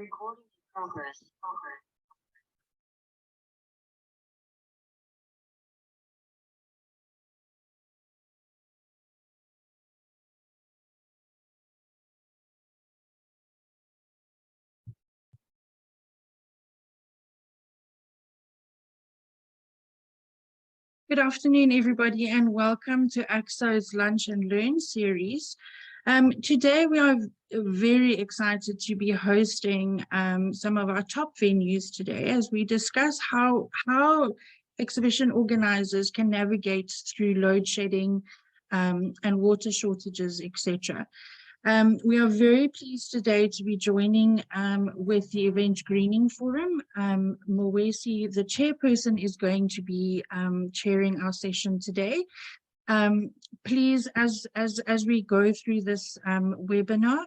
Recording in progress. Good afternoon, everybody, and welcome to AXO's Lunch and Learn series. Today, we are very excited to be hosting some of our top venues today as we discuss how exhibition organizers can navigate through load shedding and water shortages, etc. We are very pleased today to be joining with the Event Greening Forum. Mwesi, the chairperson, is going to be chairing our session today. Please, as we go through this webinar,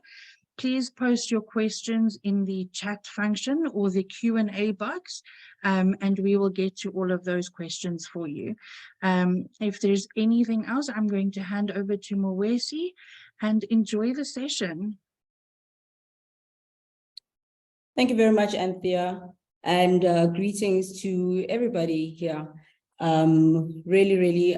please post your questions in the chat function or the Q&A box, and we will get to all of those questions for you. If there's anything else, I'm going to hand over to Mwesi and enjoy the session. Thank you very much, Anthea, and greetings to everybody here. Really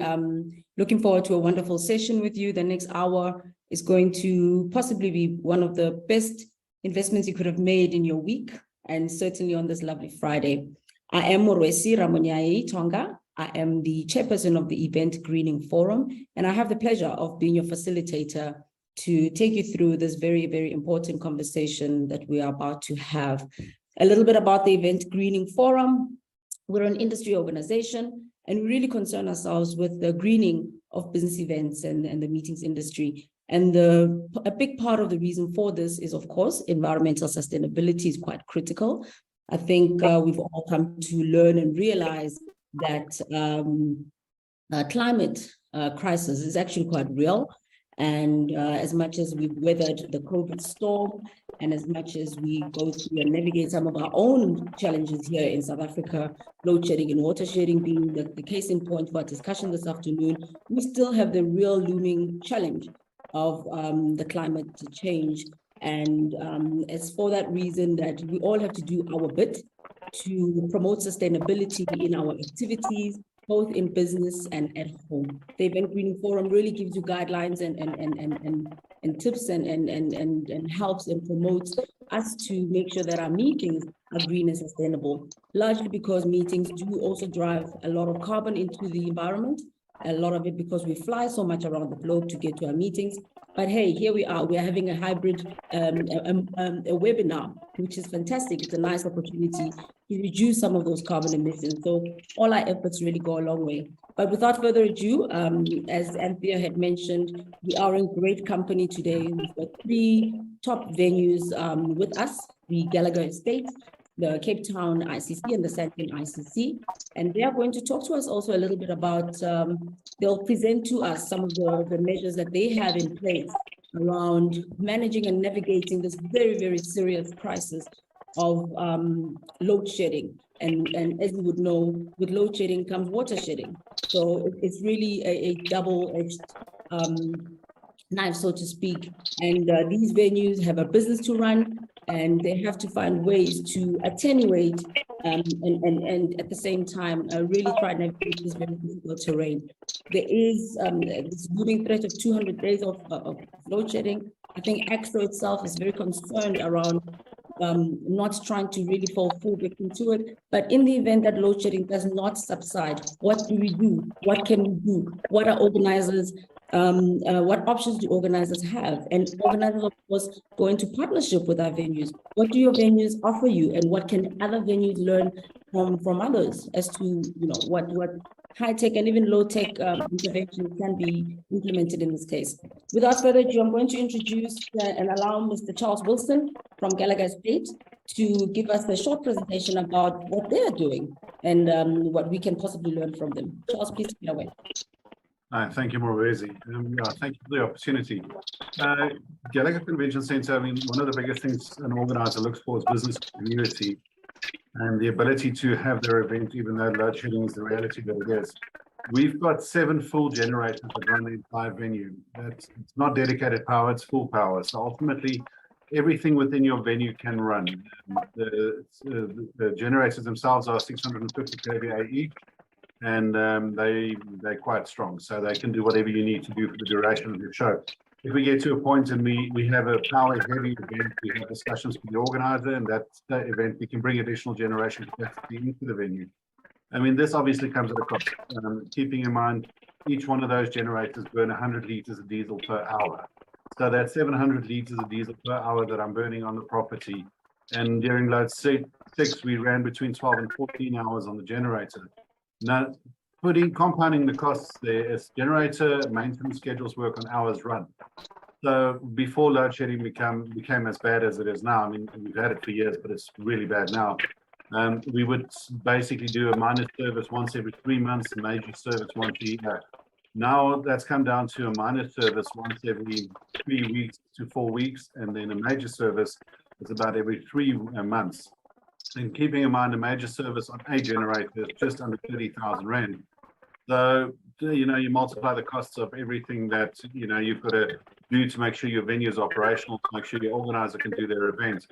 looking forward to a wonderful session with you. The next hour is going to possibly be one of the best investments you could have made in your week, and certainly on this lovely Friday. I am Mwesi Ramonyai Tonga. I am the chairperson of the Event Greening Forum, and I have the pleasure of being your facilitator to take you through this very important conversation that we are about to have. A little bit about the Event Greening Forum. We're an industry organization, and we really concern ourselves with the greening of business events and the meetings industry. And a big part of the reason for this is, of course, environmental sustainability is quite critical. I think we've all come to learn and realize that climate crisis is actually quite real. And as much as we've weathered the COVID storm, and as much as we go through and navigate some of our own challenges here in South Africa, load shedding and water shedding being the case in point for our discussion this afternoon, we still have the real looming challenge of the climate change. And it's for that reason that we all have to do our bit to promote sustainability in our activities, both in business and at home. The Event Greening Forum really gives you guidelines and tips and helps and promotes us to make sure that our meetings are green and sustainable, largely because meetings do also drive a lot of carbon into the environment, a lot of it because we fly so much around the globe to get to our meetings. But hey, here we are having a hybrid a webinar, which is fantastic. It's a nice opportunity to reduce some of those carbon emissions. So all our efforts really go a long way. But without further ado, as Anthea had mentioned, we are in great company today. We've got three top venues with us, the Gallagher Estate, the Cape Town ICC and the Sandton ICC. And they are going to talk to us also a little bit about, they'll present to us some of the measures that they have in place around managing and navigating this very serious crisis of load shedding. And as you would know, with load shedding comes water shedding. So it's really a double-edged knife, so to speak. And these venues have a business to run, and they have to find ways to attenuate and at the same time really try and navigate this very difficult terrain. There is this looming threat of 200 days of load shedding. I think AXO itself is very concerned around not trying to really fall full victim to it. But in the event that load shedding does not subside, what do we do? What can we do? What are organizers? What options do organizers have? And organizers, of course, go into partnership with our venues. What do your venues offer you, and what can other venues learn from others as to what high-tech and even low-tech interventions can be implemented in this case? Without further ado, I'm going to introduce and allow Mr. Charles Wilson from Gallagher Estate to give us a short presentation about what they are doing and what we can possibly learn from them. Charles, please take it away. Thank you, Mwesi. Thank you for the opportunity. Gallagher Convention Centre, I mean, one of the biggest things an organizer looks for is business community and the ability to have their event, even though load shedding is the reality that it is. We've got 7 full generators that run the entire venue. It's not dedicated power, it's full power. So ultimately, everything within your venue can run. The generators themselves are 650 kVA each, and they're quite strong, so they can do whatever you need to do for the duration of your show. If we get to a point and we have a power heavy event, we have discussions with the organizer, and that event we can bring additional generation capacity into the venue. I mean, this obviously comes at a cost. Keeping in mind, each one of those generators burn 100 liters of diesel per hour. So that's 700 liters of diesel per hour that I'm burning on the property. And during load six, we ran between 12 and 14 hours on the generator. Now, compounding the costs there is generator maintenance schedules work on hours run. So before load shedding became as bad as it is now, I mean, we've had it for years, but it's really bad now. We would basically do a minor service once every 3 months, a major service once a year. Now that's come down to a minor service once every 3 weeks to 4 weeks, and then a major service is about every 3 months. And keeping in mind a major service on a generator is just under 30,000 Rand. So, you multiply the costs of everything that, you've got to do to make sure your venue is operational, to make sure your organizer can do their event.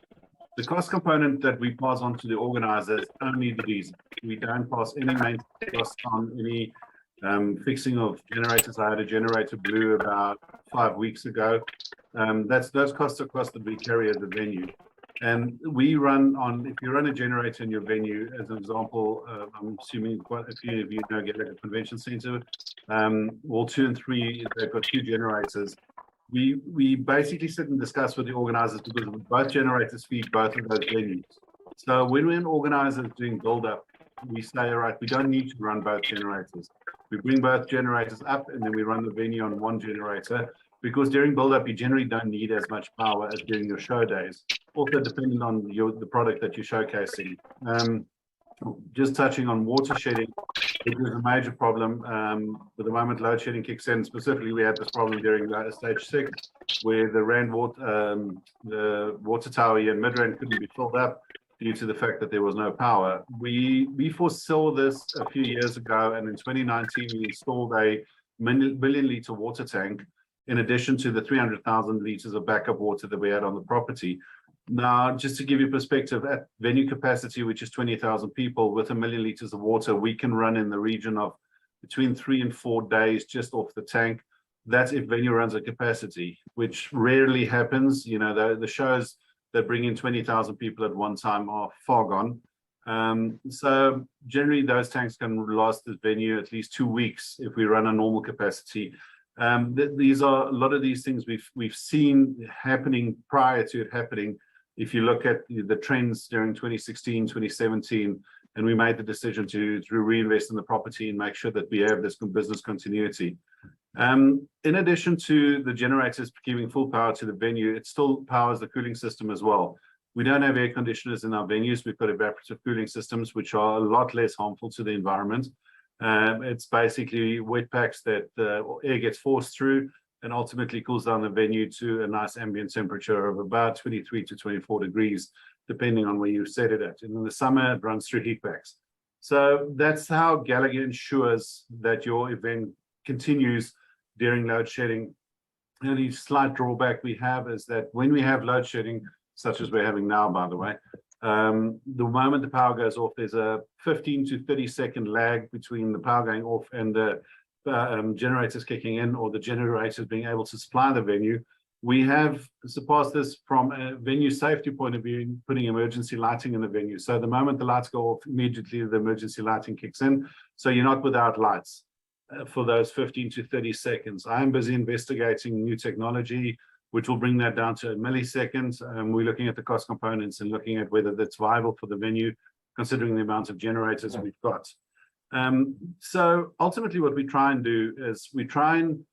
The cost component that we pass on to the organizer is only the diesel. We don't pass any maintenance costs on any fixing of generators. I had a generator blew about 5 weeks ago. Those costs are costs that we carry as a venue. And we run on, if you run a generator in your venue, as an example, I'm assuming quite a few of you know Gallagher Convention Centre, Wall 2 and 3, they've got 2 generators. We basically sit and discuss with the organizers because both generators feed both of those venues. So when an organizer is doing build up, we say, all right, we don't need to run both generators. We bring both generators up and then we run the venue on one generator, because during build up, you generally don't need as much power as during your show days, also depending on the product that you're showcasing. Just touching on water shedding, it was a major problem. At the moment load shedding kicks in, specifically we had this problem during stage 6, where the Rand the water tower here in Midrand couldn't be filled up due to the fact that there was no power. We foresaw this a few years ago, and in 2019 we installed a million litre water tank in addition to the 300,000 litres of backup water that we had on the property. Now, just to give you perspective, at venue capacity, which is 20,000 people, with 1 million litres of water, we can run in the region of between 3 and 4 days just off the tank. That's if venue runs at capacity, which rarely happens. The shows that bring in 20,000 people at one time are far gone. So generally, those tanks can last the venue at least 2 weeks if we run a normal capacity. These are a lot of these things we've seen happening prior to it happening. If you look at the trends during 2016, 2017, and we made the decision to reinvest in the property and make sure that we have this business continuity. In addition to the generators giving full power to the venue, it still powers the cooling system as well. We don't have air conditioners in our venues. We've got evaporative cooling systems, which are a lot less harmful to the environment. It's basically wet packs that air gets forced through and ultimately cools down the venue to a nice ambient temperature of about 23 to 24 degrees, depending on where you set it at. And in the summer, it runs through heat packs. So that's how Gallagher ensures that your event continues during load shedding. The only slight drawback we have is that when we have load shedding, such as we're having now, by the way, the moment the power goes off, there's a 15 to 30 second lag between the power going off and the generators kicking in, or the generators being able to supply the venue. We have surpassed this from a venue safety point of view, putting emergency lighting in the venue. So the moment the lights go off, immediately the emergency lighting kicks in. So you're not without lights for those 15 to 30 seconds. I'm busy investigating new technology, which will bring that down to a millisecond. We're looking at the cost components and looking at whether that's viable for the venue, considering the amount of generators we've got. So ultimately what we try and do is we try and,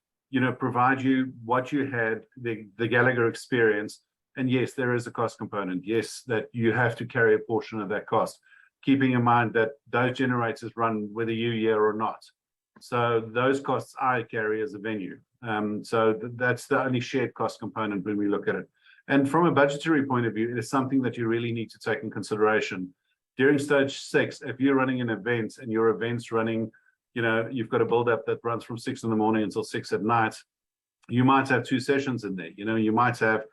provide you what you had, the Gallagher experience. And yes, there is a cost component. Yes, that you have to carry a portion of that cost, keeping in mind that those generators run whether you're here or not. So those costs I carry as a venue. So that's the only shared cost component when we look at it. And from a budgetary point of view, it is something that you really need to take in consideration. During stage 6, if you're running an event and your event's running, you've got a build-up that runs from 6 in the morning until 6 at night, you might have 2 sessions in there. You might have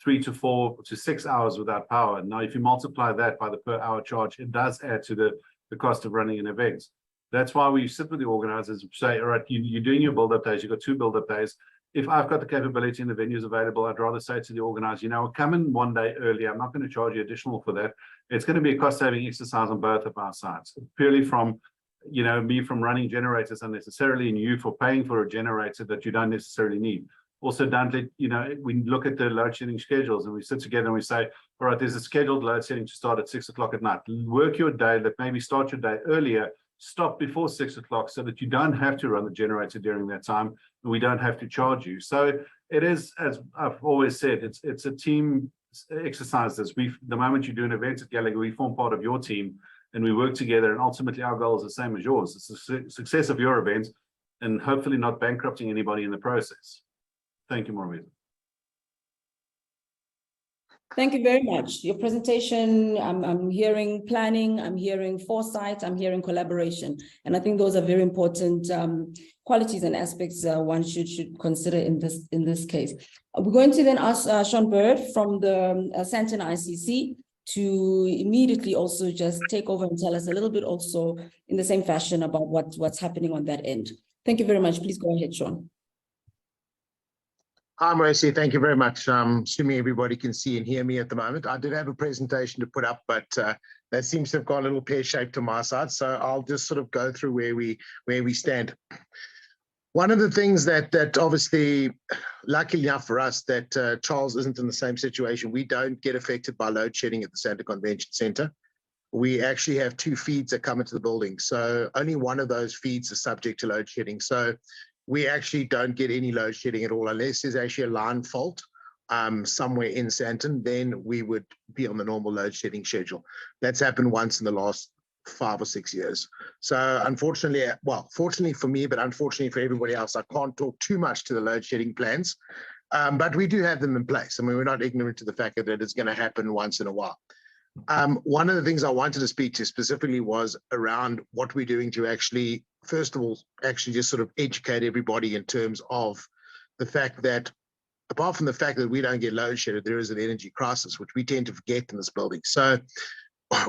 3 to 4 to 6 hours without power. Now, if you multiply that by the per hour charge, it does add to the cost of running an event. That's why we sit with the organizers and say, all right, you're doing your build-up days, you've got 2 build-up days. If I've got the capability and the venues available, I'd rather say to the organizer, come in 1 day early. I'm not going to charge you additional for that. It's going to be a cost-saving exercise on both of our sides, purely from, me from running generators unnecessarily and you for paying for a generator that you don't necessarily need. Also, don't let, we look at the load shedding schedules and we sit together and we say, all right, there's a scheduled load setting to start at 6 o'clock at night. Work your day, that maybe start your day earlier, stop before 6 o'clock so that you don't have to run the generator during that time and we don't have to charge you. So it is, as I've always said, it's a team exercise. The moment you do an event at Gallagher, we form part of your team and we work together, and ultimately our goal is the same as yours. It's the success of your event and hopefully not bankrupting anybody in the process. Thank you, Morwezi. Thank you very much. Your presentation, I'm hearing planning, I'm hearing foresight, I'm hearing collaboration. And I think those are very important qualities and aspects one should consider in this case. We're going to then ask Sean Bird from the Sandton ICC to immediately also just take over and tell us a little bit also in the same fashion about what's happening on that end. Thank you very much. Please go ahead, Sean. Hi, Morwezi. Thank you very much. Assuming everybody can see and hear me at the moment. I did have a presentation to put up, but that seems to have gone a little pear-shaped to my side. So I'll just sort of go through where we stand. One of the things that obviously, luckily enough for us, that Charles isn't in the same situation. We don't get affected by load shedding at the Sandton Convention Centre. We actually have 2 feeds that come into the building. So only one of those feeds is subject to load shedding. So we actually don't get any load shedding at all, unless there's actually a line fault somewhere in Sandton, then we would be on the normal load shedding schedule. That's happened once in the last 5 or 6 years. So unfortunately, well, fortunately for me, but unfortunately for everybody else, I can't talk too much to the load shedding plans, but we do have them in place. I mean, we're not ignorant to the fact that it's going to happen once in a while. One of the things I wanted to speak to specifically was around what we're doing to actually, first of all, actually just sort of educate everybody in terms of the fact that, apart from the fact that we don't get load shedded, there is an energy crisis, which we tend to forget in this building. So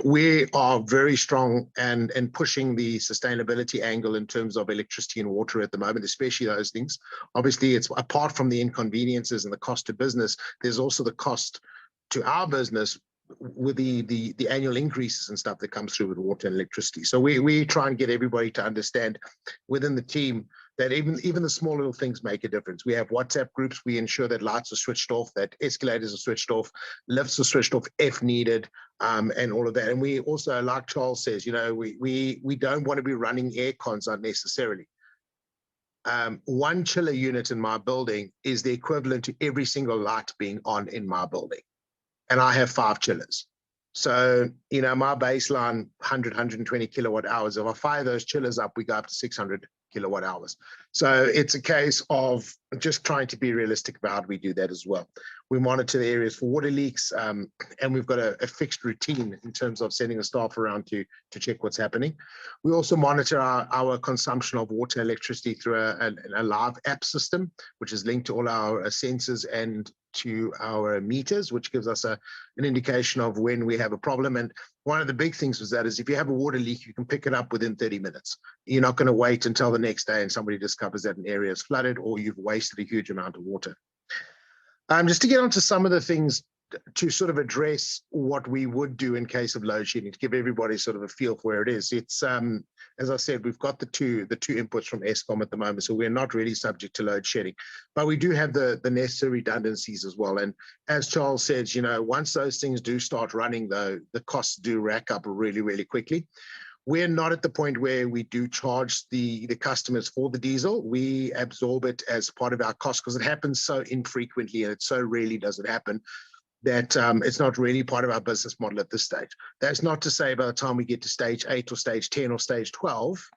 we are very strong and pushing the sustainability angle in terms of electricity and water at the moment, especially those things. Obviously, it's apart from the inconveniences and the cost to business, there's also the cost to our business with the annual increases and stuff that comes through with water and electricity. So we try and get everybody to understand within the team that even the small little things make a difference. We have WhatsApp groups. We ensure that lights are switched off, that escalators are switched off, lifts are switched off if needed, and all of that. And we also, like Charles says, we don't want to be running air cons unnecessarily. One chiller unit in my building is the equivalent to every single light being on in my building. And I have 5 chillers. So, my baseline 100, 120 kilowatt hours. If I fire those chillers up, we go up to 600 kilowatt hours. So it's a case of just trying to be realistic about how we do that as well. We monitor the areas for water leaks, and we've got a fixed routine in terms of sending a staff around to check what's happening. We also monitor our consumption of water and electricity through a live app system, which is linked to all our sensors and to our meters, which gives us an indication of when we have a problem. And one of the big things with that is if you have a water leak, you can pick it up within 30 minutes. You're not going to wait until the next day and somebody discovers that an area is flooded or you've wasted a huge amount of water. Just to get onto some of the things to sort of address what we would do in case of load shedding, to give everybody sort of a feel for where it is. It's, as I said, we've got the two inputs from Eskom at the moment, so we're not really subject to load shedding, but we do have the necessary redundancies as well. And as Charles says, once those things do start running, though, the costs do rack up really, really quickly. We're not at the point where we do charge the customers for the diesel. We absorb it as part of our cost because it happens so infrequently and it so rarely does it happen that it's not really part of our business model at this stage. That's not to say by the time we get to stage 8 or stage 10 or stage 12,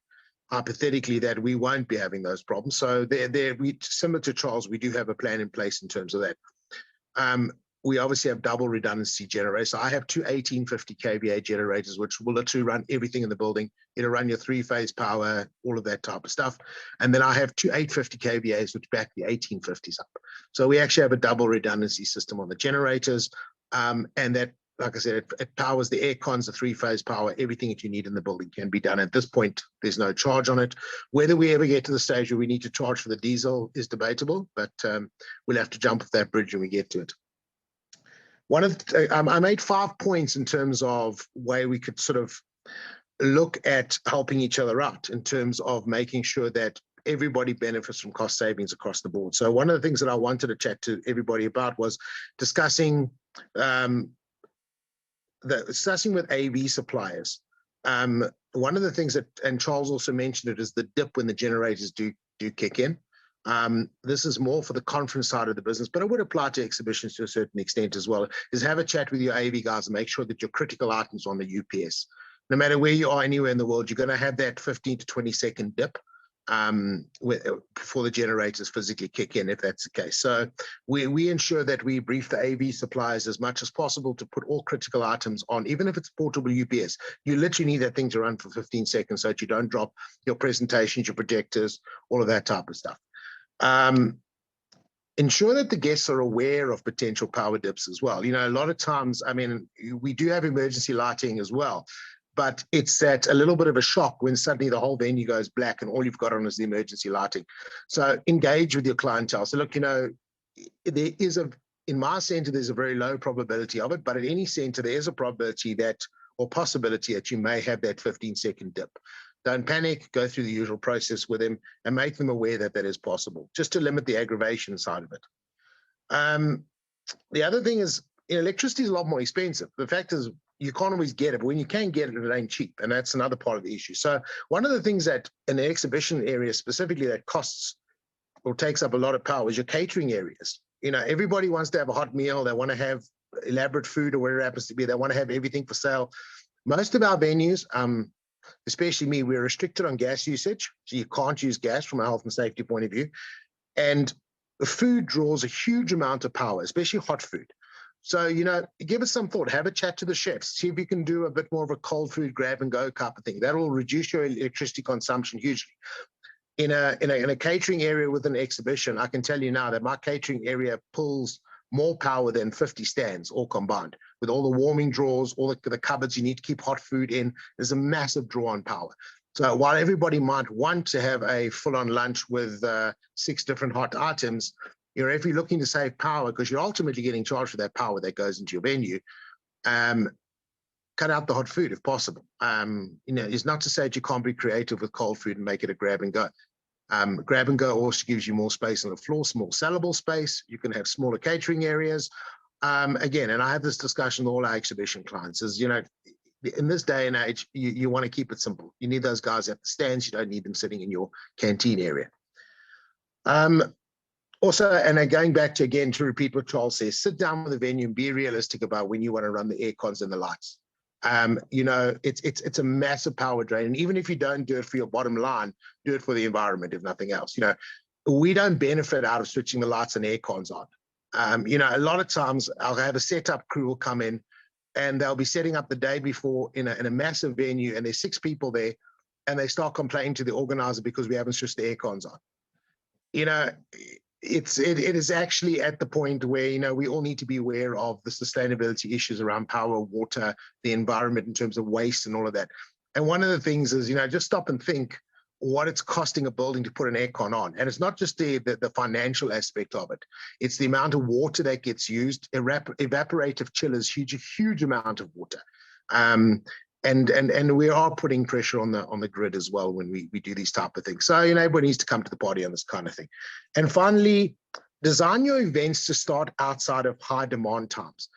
hypothetically, that we won't be having those problems. So we, similar to Charles, we do have a plan in place in terms of that. we obviously have double redundancy generators. So I have two 1850 kVA generators, which will literally run everything in the building. It'll run your 3-phase power, all of that type of stuff. And then I have two 850 kVAs, which back the 1850s up. So we actually have a double redundancy system on the generators. And that, like I said, it powers the air cons, the 3-phase power, everything that you need in the building can be done. At this point, there's no charge on it. Whether we ever get to the stage where we need to charge for the diesel is debatable, but we'll have to jump off that bridge when we get to it. I made 5 points in terms of way we could sort of look at helping each other out in terms of making sure that everybody benefits from cost savings across the board. So one of the things that I wanted to chat to everybody about was discussing with AV suppliers. One of the things that, and Charles also mentioned it, is the dip when the generators do kick in. This is more for the conference side of the business, but it would apply to exhibitions to a certain extent as well, is have a chat with your AV guys and make sure that your critical items on the UPS, no matter where you are anywhere in the world, you're going to have that 15 to 20 second dip before the generators physically kick in, if that's the case. So we ensure that we brief the AV suppliers as much as possible to put all critical items on, even if it's portable UPS. You literally need that thing to run for 15 seconds so that you don't drop your presentations, your projectors, all of that type of stuff. Ensure that the guests are aware of potential power dips as well. You know, a lot of times, I mean, we do have emergency lighting as well, but it's that a little bit of a shock when suddenly the whole venue goes black and all you've got on is the emergency lighting. So engage with your clientele. So look, you know, there is in my center, there's a very low probability of it, but at any center, there is a probability that, or possibility that you may have that 15-second dip. Don't panic, go through the usual process with them and make them aware that that is possible, just to limit the aggravation side of it. The other thing is, electricity is a lot more expensive. The fact is, you can't always get it, but when you can get it, it ain't cheap. And that's another part of the issue. So one of the things that in the exhibition area specifically that costs or takes up a lot of power is your catering areas. You know, everybody wants to have a hot meal. They want to have elaborate food or whatever it happens to be. They want to have everything for sale. Most of our venues, especially me, we're restricted on gas usage. So you can't use gas from a health and safety point of view. And the food draws a huge amount of power, especially hot food. So, you know, give it some thought, have a chat to the chefs, see if you can do a bit more of a cold food grab and go type of thing. That will reduce your electricity consumption hugely. In a catering area with an exhibition, I can tell you now that my catering area pulls more power than 50 stands all combined, with all the warming drawers, all the cupboards you need to keep hot food in. There's a massive draw on power. So while everybody might want to have a full-on lunch with 6 different hot items, you know, if you're looking to save power, because you're ultimately getting charged for that power that goes into your venue, cut out the hot food if possible. You know, it's not to say that you can't be creative with cold food and make it a grab and go. Grab and go also gives you more space on the floor, more sellable space. You can have smaller catering areas. Again, and I have this discussion with all our exhibition clients, is, you know, in this day and age, you want to keep it simple. You need those guys at the stands. You don't need them sitting in your canteen area. Also, and going back to repeat what Charles says, sit down with the venue and be realistic about when you want to run the air cons and the lights. You know, it's a massive power drain. And even if you don't do it for your bottom line, do it for the environment, if nothing else. You know, we don't benefit out of switching the lights and air cons on. You know, a lot of times I'll have a setup crew will come in and they'll be setting up the day before in a massive venue, and there's 6 people there, and they start complaining to the organizer because we haven't switched the air cons on. You know, it is actually at the point where, you know, we all need to be aware of the sustainability issues around power, water, the environment in terms of waste and all of that. And one of the things is, you know, just stop and think what it's costing a building to put an aircon on. And it's not just the financial aspect of it. It's the amount of water that gets used. Evaporative chillers, huge amount of water. And we are putting pressure on the grid as well when we do these type of things. So, you know, everybody needs to come to the party on this kind of thing. And finally, design your events to start outside of high demand times.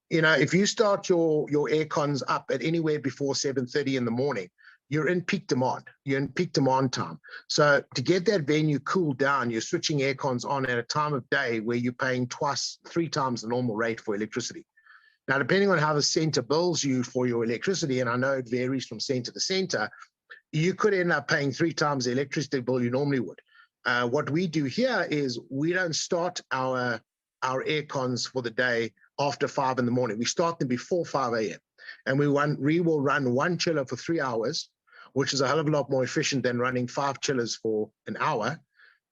You know, if you start your air cons up at anywhere before 7:30 in the morning, you're in peak demand. You're in peak demand time. So to get that venue cooled down, you're switching air cons on at a time of day where you're paying 3 times the normal rate for electricity. Now, depending on how the center bills you for your electricity, and I know it varies from center to center, you could end up paying 3 times the electricity bill you normally would. What we do here is we don't start our air cons for the day after 5 in the morning. We start them before 5 a.m. And we will run one chiller for 3 hours, which is a hell of a lot more efficient than running 5 chillers for an hour,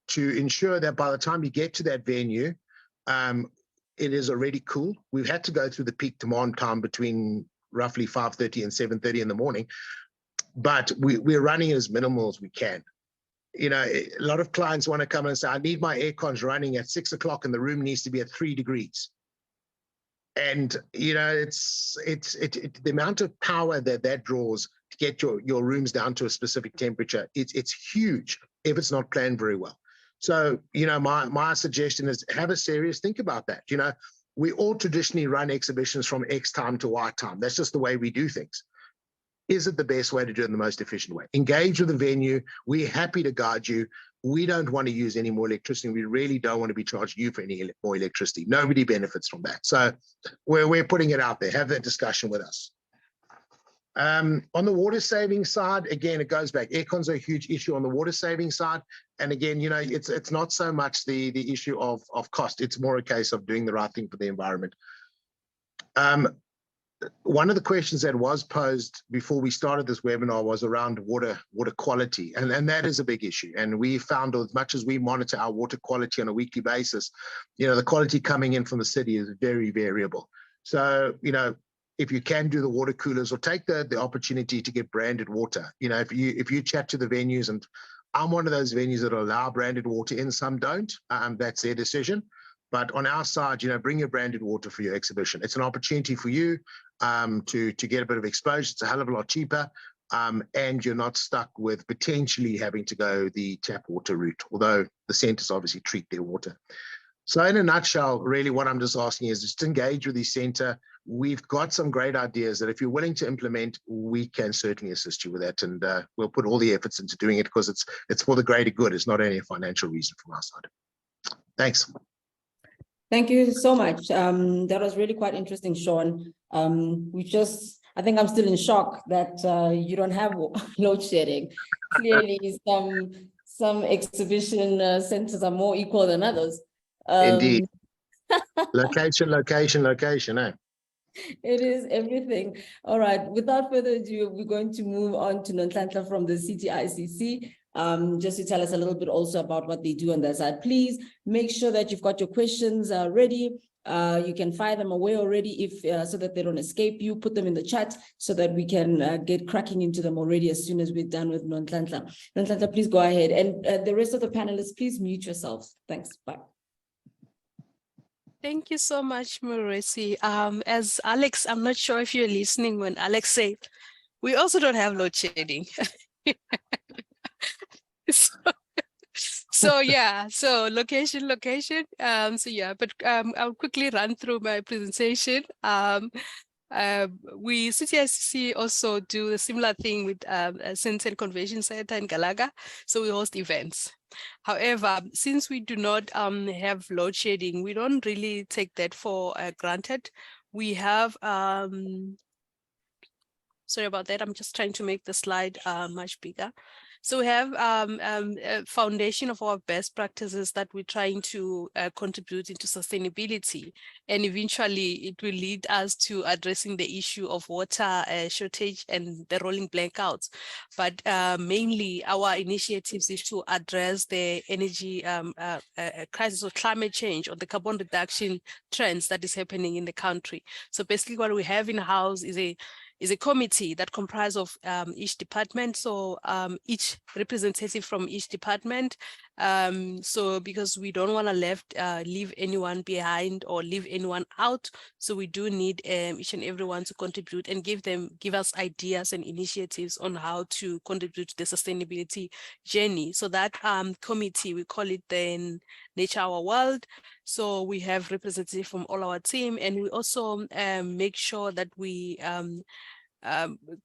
to ensure that by the time you get to that venue, it is already cool. We've had to go through the peak demand time between roughly 5:30 and 7:30 in the morning, but we're running as minimal as we can. You know, a lot of clients want to come and say, I need my air cons running at 6 o'clock and the room needs to be at 3 degrees. And, you know, it's the amount of power that draws to get your rooms down to a specific temperature. It's huge if it's not planned very well. So, you know, my suggestion is have a serious think about that. You know, we all traditionally run exhibitions from X time to Y time. That's just the way we do things. Is it the best way to do it in the most efficient way? Engage with the venue. We're happy to guide you. We don't want to use any more electricity. We really don't want to be charging you for any more electricity. Nobody benefits from that. So we're putting it out there. Have that discussion with us. On the water saving side, again, it goes back. Aircons are a huge issue on the water saving side. And again, you know, it's not so much the issue of cost. It's more a case of doing the right thing for the environment. One of the questions that was posed before we started this webinar was around water quality, and that is a big issue. And we found, as much as we monitor our water quality on a weekly basis, you know, the quality coming in from the city is very variable. So, you know, if you can do the water coolers, or take the opportunity to get branded water. You know, if you chat to the venues, and I'm one of those venues that allow branded water in, some don't, that's their decision. But on our side, you know, bring your branded water for your exhibition. It's an opportunity for you to get a bit of exposure. It's a hell of a lot cheaper, and you're not stuck with potentially having to go the tap water route, although the centres obviously treat their water. So in a nutshell, really what I'm just asking is just engage with the centre. We've got some great ideas that if you're willing to implement, we can certainly assist you with that. And we'll put all the efforts into doing it, because it's for the greater good. It's not only a financial reason from our side. Thanks. Thank you so much. That was really quite interesting, Sean. I think I'm still in shock that you don't have load shedding. Clearly, some exhibition centers are more equal than others. Indeed. Location, eh? It is everything. All right. Without further ado, we're going to move on to Nonhlanhla from the CTICC. Just to tell us a little bit also about what they do on that side. Please make sure that you've got your questions ready. You can fire them away already so that they don't escape you. Put them in the chat so that we can get cracking into them already as soon as we're done with Nonhlanhla. Nonhlanhla, please go ahead. And the rest of the panelists, please mute yourselves. Thanks. Bye. Thank you so much, Moresi. As Alex, I'm not sure if you're listening when Alex said, we also don't have load shedding. So yeah, so location. So yeah, but I'll quickly run through my presentation. We CTICC also do a similar thing with Centre Convention Center in Galaga. So we host events. However, since we do not have load shedding, we don't really take that for granted. We have sorry about that. I'm just trying to make the slide much bigger. So we have a foundation of our best practices that we're trying to contribute into sustainability. And eventually it will lead us to addressing the issue of water shortage and the rolling blackouts. But mainly our initiatives is to address the energy crisis or climate change or the carbon reduction trends that is happening in the country. So basically what we have in-house is a committee that comprises of each department. So each representative from each department. So because we don't want to leave anyone behind or leave anyone out. So we do need each and everyone to contribute and give us ideas and initiatives on how to contribute to the sustainability journey. So that committee, we call it the Nature Our World. So we have representatives from all our team, and we also make sure that we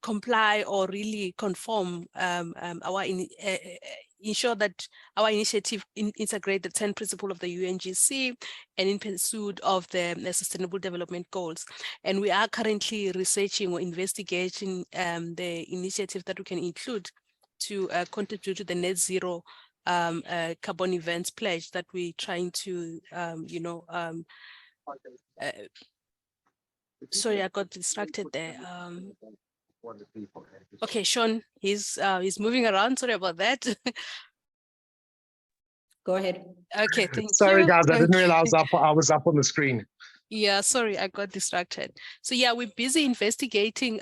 comply or really conform ensure that our initiative integrate the 10 principles of the UNGC and in pursuit of the Sustainable Development Goals. And we are currently researching or investigating the initiatives that we can include to contribute to the net zero carbon events pledge that we're trying to, Sorry, I got distracted there. One of the people. Okay, Sean, he's moving around. Sorry about that. Go ahead. Okay, thank Sorry, you. guys, I didn't Okay. realize I was up on the screen. Yeah, sorry, I got distracted. So yeah, we're busy investigating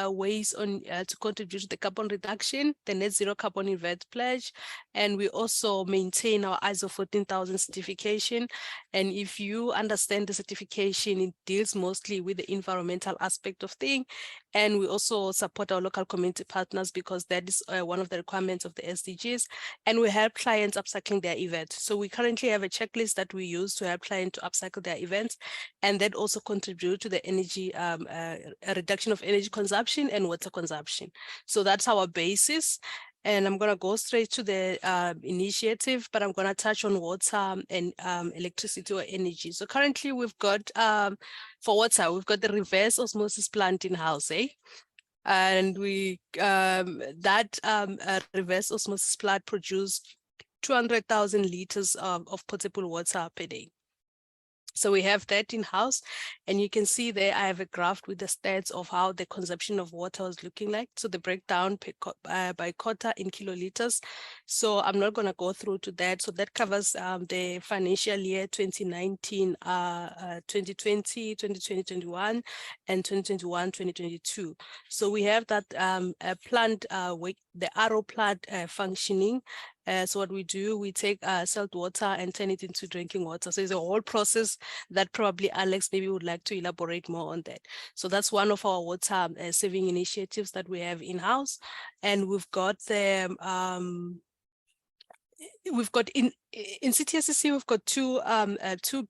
ways on to contribute to the carbon reduction, the net zero carbon event pledge, and we also maintain our ISO 14000 certification. And if you understand the certification, it deals mostly with the environmental aspect of thing. And we also support our local community partners because that is one of the requirements of the SDGs. And we help clients upcycling their events. So we currently have a checklist that we use to help clients to upcycle their events, and that also contribute to the energy a reduction of energy consumption and water consumption. So that's our basis. And I'm going to go straight to the initiative, but I'm going to touch on water and electricity or energy. So currently we've got, for water, we've got the reverse osmosis plant in house, and we reverse osmosis plant produced 200,000 liters of potable water per day. So we have that in-house, and you can see there I have a graph with the stats of how the consumption of water was looking like. So the breakdown by quarter in kiloliters. So I'm not going to go through to that. So that covers the financial year 2019, 2020, 2021, and 2021, 2022. So we have that plant, the RO plant functioning. So what we do, we take salt water and turn it into drinking water. So it's a whole process that probably Alex maybe would like to elaborate more on that. So that's one of our water saving initiatives that we have in-house. And we've got the in CTSCC, we've got two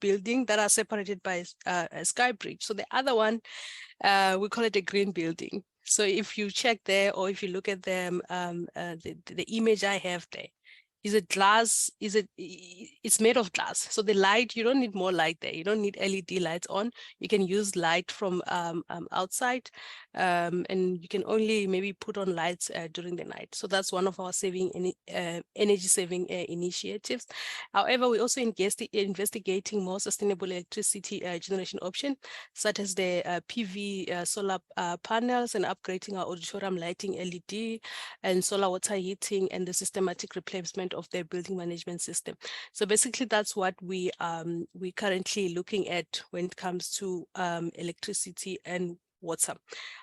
buildings that are separated by a sky bridge. So the other one, we call it a green building. So if you check there, or if you look at them, the image I have there, is it glass? It's made of glass. So the light, you don't need more light there. You don't need LED lights on. You can use light from outside, and you can only maybe put on lights during the night. So that's one of our energy saving initiatives. However, we're also investigating more sustainable electricity generation option, such as the PV solar panels, and upgrading our auditorium lighting LED and solar water heating, and the systematic replacement of their building management system. So basically that's what we currently looking at when it comes to electricity and water.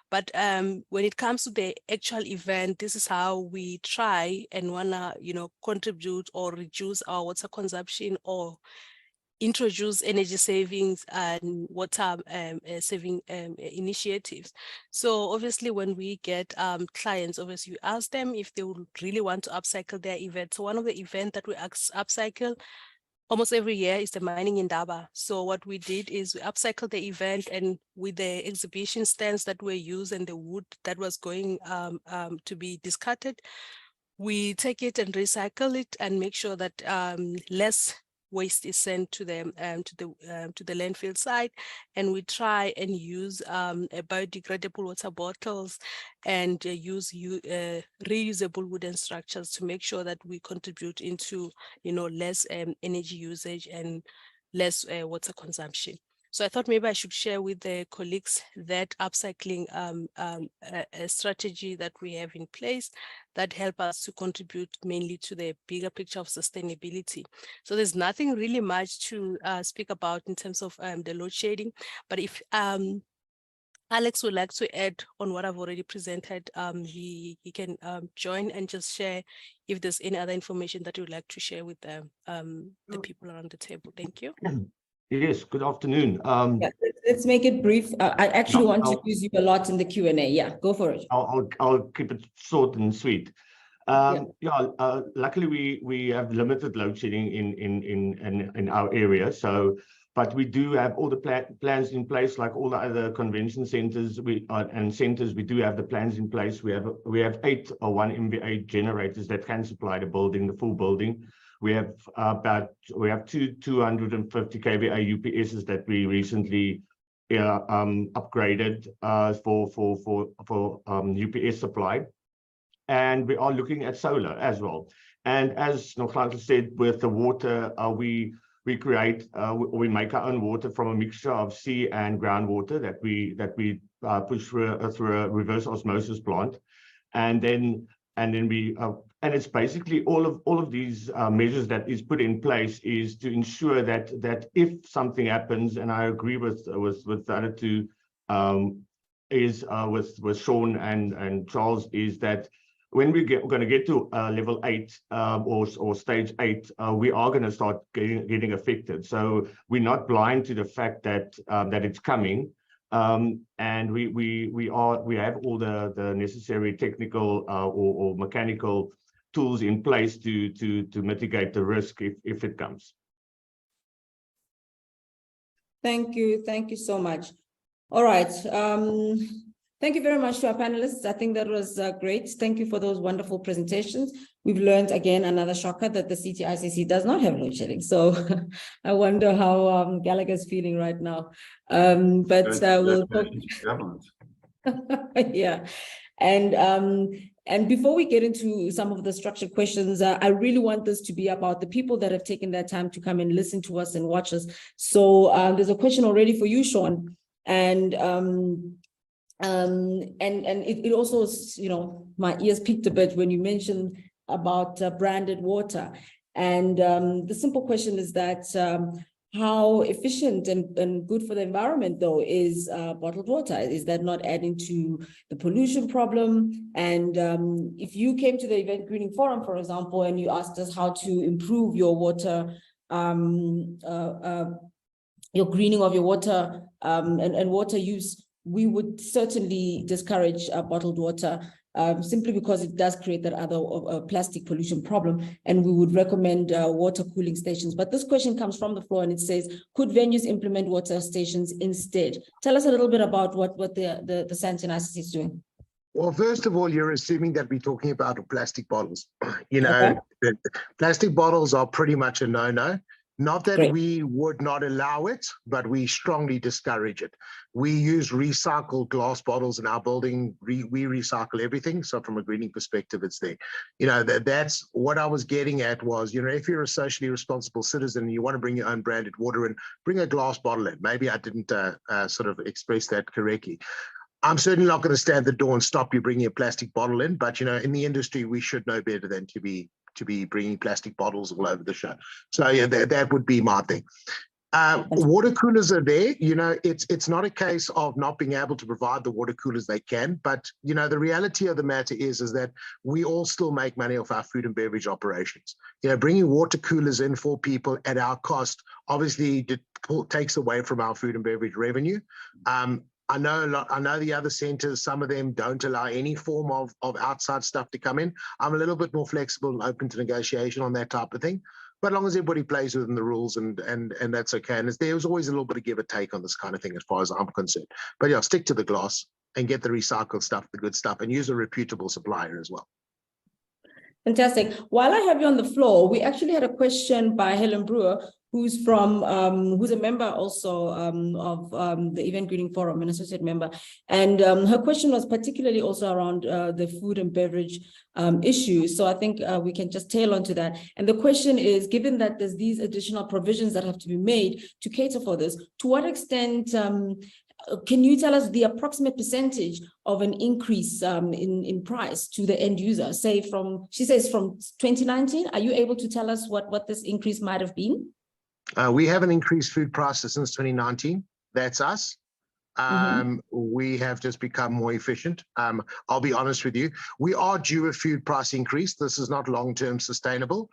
But when it comes to the actual event, this is how we try and wanna, contribute or reduce our water consumption or introduce energy savings and water saving initiatives. So obviously when we get clients, obviously you ask them if they would really want to upcycle their event. So one of the events that we upcycle almost every year is the mining indaba. So what we did is we upcycled the event, and with the exhibition stands that were used and the wood that was going to be discarded, we take it and recycle it and make sure that less waste is sent to the landfill site, and we try and use biodegradable water bottles and use reusable wooden structures to make sure that we contribute into less energy usage and less water consumption. So I thought maybe I should share with the colleagues that upcycling a strategy that we have in place that help us to contribute mainly to the bigger picture of sustainability. So there's nothing really much to speak about in terms of the load shedding, but if Alex would like to add on what I've already presented, he can join and just share if there's any other information that you would like to share with the people around the table. Thank you. Yes, good afternoon. Yeah, let's make it brief. I actually want to I'll- use you a lot in the Q&A. Yeah, go for it. I'll keep it short and sweet. Luckily we have limited load shedding in our area. So, but we do have all the plans in place, like all the other convention centers and centers. We do have the plans in place. We have 8 or 1 MVA generators that can supply the building, the full building. We have two 250 kVA UPSs that we recently upgraded for UPS supply, and we are looking at solar as well. And as Nonhlanhla said, with the water, we we create, we make our own water from a mixture of sea and groundwater that we push through a reverse osmosis plant, and then we and it's basically all of these measures that is put in place is to ensure that if something happens, and I agree with the other two, with Sean and Charles, is that when we're going to get to level 8 or stage 8, we are going to start getting affected. So we're not blind to the fact that it's coming, and we have all the necessary technical or mechanical tools in place to mitigate the risk if it comes. Thank you so much. All right. Thank you very much to our panelists. I think that was great. Thank you for those wonderful presentations. We've learned again another shocker that the CTICC does not have load shedding. So I wonder how Gallagher is feeling right now. But we'll talk. Yeah. And before we get into some of the structured questions, I really want this to be about the people that have taken their time to come and listen to us and watch us. So there's a question already for you, Sean. And it also, you know, my ears peaked a bit when you mentioned about branded water. And the simple question is that how efficient and good for the environment, though, is bottled water? Is that not adding to the pollution problem? And if you came to the Event Greening Forum, for example, and you asked us how to improve your water, your greening of your water and water use, we would certainly discourage bottled water simply because it does create that other plastic pollution problem, and we would recommend water cooling stations. But this question comes from the floor, and it says, could venues implement water stations instead? Tell us a little bit about what the Sandton ICC is doing. Well, first of all, you're assuming that we're talking about plastic bottles. You know, plastic bottles are pretty much a no-no. Not that we would not allow it, but we strongly discourage it. We use recycled glass bottles in our building. We recycle everything. So from a greening perspective, it's there. You know, that's what I was getting at was, you know, if you're a socially responsible citizen and you want to bring your own branded water in, bring a glass bottle in. Maybe I didn't sort of express that correctly. I'm certainly not going to stand at the door and stop you bringing a plastic bottle in, but, you know, in the industry, we should know better than to be bringing plastic bottles all over the show. So yeah, that would be my thing. Water coolers are there. You know, it's not a case of not being able to provide the water coolers they can, but, you know, the reality of the matter is that we all still make money off our food and beverage operations. You know, bringing water coolers in for people at our cost obviously takes away from our food and beverage revenue. I know the other centers, some of them don't allow any form of outside stuff to come in. I'm a little bit more flexible and open to negotiation on that type of thing. But as long as everybody plays within the rules and that's okay. And there's always a little bit of give or take on this kind of thing as far as I'm concerned. But yeah, stick to the glass and get the recycled stuff, the good stuff, and use a reputable supplier as well. Fantastic. While I have you on the floor, we actually had a question by Helen Brewer, who's a member also of the Event Greening Forum, an associate member. And her question was particularly also around the food and beverage issues. So I think we can just tail onto that. And the question is, given that there's these additional provisions that have to be made to cater for this, to what extent can you tell us the approximate percentage of an increase in price to the end user? Say she says from 2019, are you able to tell us what this increase might have been? We haven't increased food prices since 2019. That's us. We have just become more efficient. I'll be honest with you. We are due a food price increase. This is not long-term sustainable.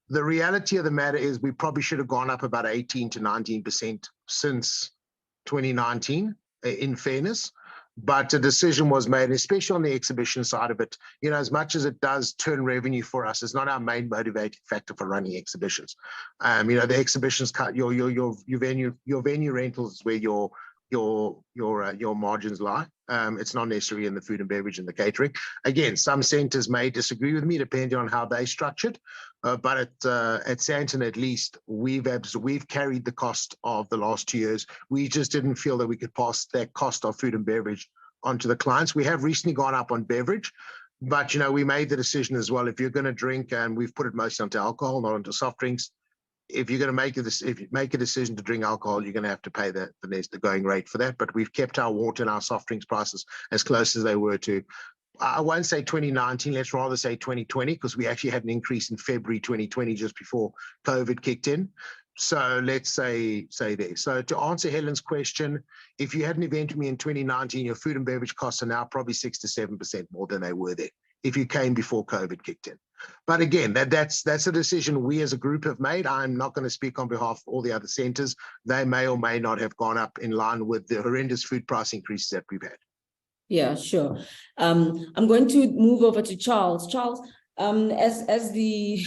The reality of the matter is we probably should have gone up about 18 to 19% since 2019, in fairness. But a decision was made, especially on the exhibition side of it. You know, as much as it does turn revenue for us, it's not our main motivating factor for running exhibitions. You know, the exhibitions cut your venue rentals is where your margins lie. It's not necessarily in the food and beverage and the catering. Again, some centers may disagree with me depending on how they structured, but at Sandton, at least, we've carried the cost of the last 2 years. We just didn't feel that we could pass that cost of food and beverage onto the clients. We have recently gone up on beverage, but, you know, we made the decision as well, if you're going to drink, and we've put it mostly onto alcohol, not onto soft drinks, if you're going to make if you make a decision to drink alcohol, you're going to have to pay the going rate for that. But we've kept our water and our soft drinks prices as close as they were to, I won't say 2019, let's rather say 2020, because we actually had an increase in February 2020 just before COVID kicked in. So let's say there. So to answer Helen's question, if you had an event with me in 2019, your food and beverage costs are now probably 6 to 7% more than they were there if you came before COVID kicked in. But again, that's a decision we as a group have made. I'm not going to speak on behalf of all the other centres. They may or may not have gone up in line with the horrendous food price increases that we've had. Yeah, sure. I'm going to move over to Charles. Charles, as the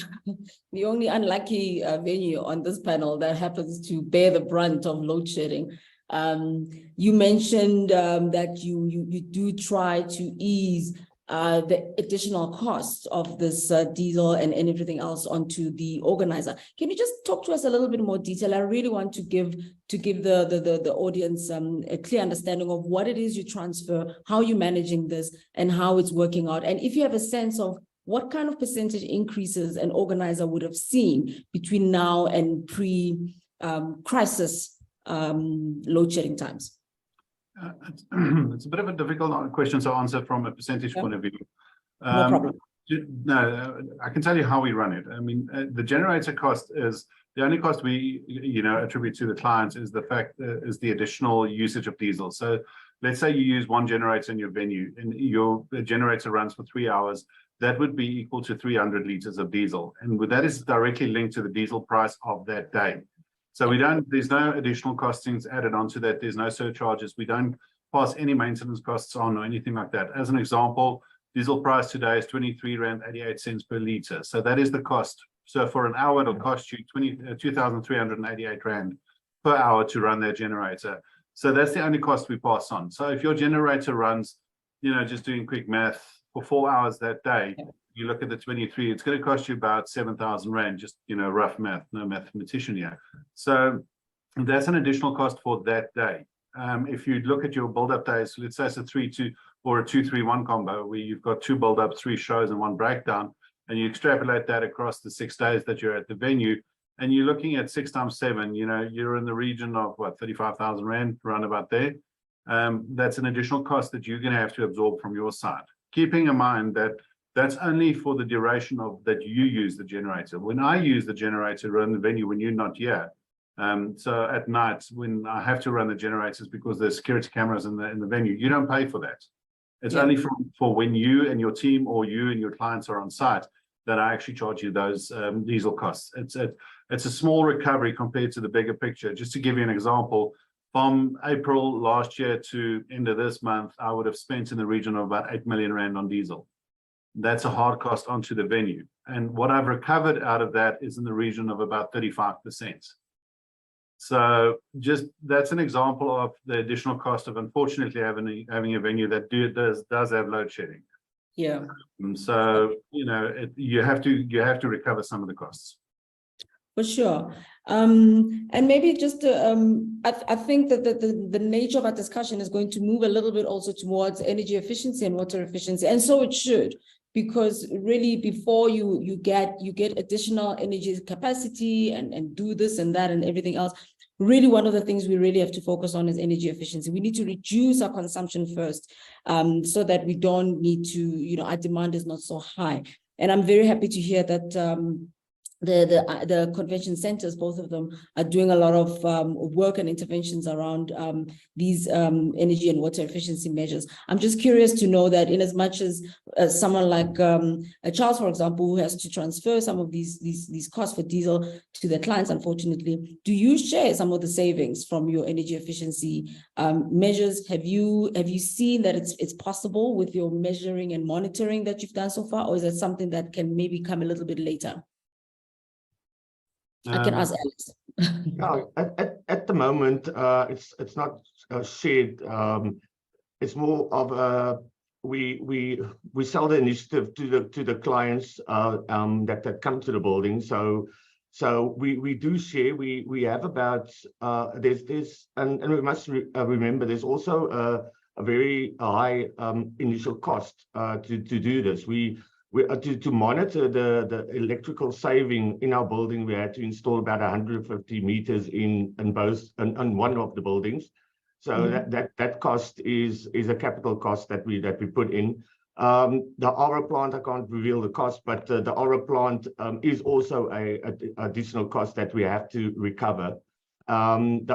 only unlucky venue on this panel that happens to bear the brunt of load shedding, you mentioned that you do try to ease the additional cost of this diesel and everything else onto the organizer. Can you just talk to us a little bit more detail? I really want to give the audience a clear understanding of what it is you transfer, how you're managing this, and how it's working out. And if you have a sense of what kind of percentage increases an organizer would have seen between now and pre-crisis load shedding times. It's a bit of a difficult question to answer from a percentage point of view. No problem. No, I can tell you how we run it. I mean, the generator cost is the only cost we, attribute to the clients is the fact is the additional usage of diesel. So let's say you use one generator in your venue and your generator runs for 3 hours. That would be equal to 300 liters of diesel, and that is directly linked to the diesel price of that day. So there's no additional costings added onto that. There's no surcharges. We don't pass any maintenance costs on or anything like that. As an example, diesel price today is 23 Rand 88 cents per liter. So that is the cost. So for an hour, it'll cost you 2,388 Rand per hour to run that generator. So that's the only cost we pass on. So if your generator runs, just doing quick math, for 4 hours that day, you look at the 23, it's going to cost you about 7,000 Rand, just, rough math, no mathematician here. So that's an additional cost for that day. If you look at your build-up days, let's say it's a 3-2 or a 2-3-1 combo, where you've got 2 build-up, 3 shows and 1 breakdown, and you extrapolate that across the 6 days that you're at the venue, and you're looking at 6 times 7, you're in the region of, 35,000 Rand, around about there. That's an additional cost that you're going to have to absorb from your side. Keeping in mind that that's only for the duration of that you use the generator. When I use the generator run the venue when you're not here, so at night when I have to run the generators because there's security cameras in the venue, you don't pay for that. It's only for when you and your team or you and your clients are on site that I actually charge you those diesel costs. It's a small recovery compared to the bigger picture. Just to give you an example, from April last year to end of this month, I would have spent in the region of about 8 million Rand on diesel. That's a hard cost onto the venue. And what I've recovered out of that is in the region of about 35%. So just that's an example of the additional cost of unfortunately having a venue that does have load shedding. Yeah. So, you have to recover some of the costs. For sure. And maybe just I think that the nature of our discussion is going to move a little bit also towards energy efficiency and water efficiency, and so it should, because really before you get additional energy capacity and do this and that and everything else, really one of the things we really have to focus on is energy efficiency. We need to reduce our consumption first, so that we don't need to, our demand is not so high. And I'm very happy to hear that the convention centers, both of them, are doing a lot of work and interventions around these energy and water efficiency measures. I'm just curious to know that in as much as someone like Charles, for example, who has to transfer some of these costs for diesel to their clients, unfortunately, do you share some of the savings from your energy efficiency measures? Have you seen that it's possible with your measuring and monitoring that you've done so far, or is that something that can maybe come a little bit later? I can ask Alex. No, at the moment, it's not shared. It's more of we sell the initiative to the clients that come to the building. So we do share. We have about there's and we must remember there's also a very high initial cost to do this. We to monitor the electrical saving in our building, we had to install about 150 meters in one of the buildings. So that cost is a capital cost that we put in. The Aura plant, I can't reveal the cost, but the Aura plant is also a additional cost that we have to recover. And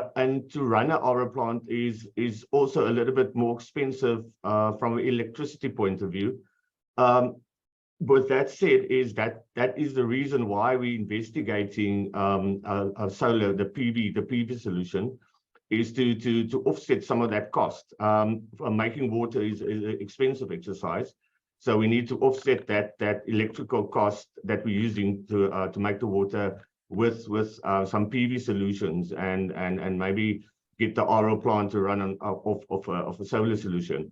to run an Aura plant is also a little bit more expensive from an electricity point of view. With that said, that is the reason why we're investigating solar, the PV solution, is to offset some of that cost. Making water is an expensive exercise, so we need to offset that electrical cost that we're using to make the water with some PV solutions and maybe get the Aura plant to run off a solar solution.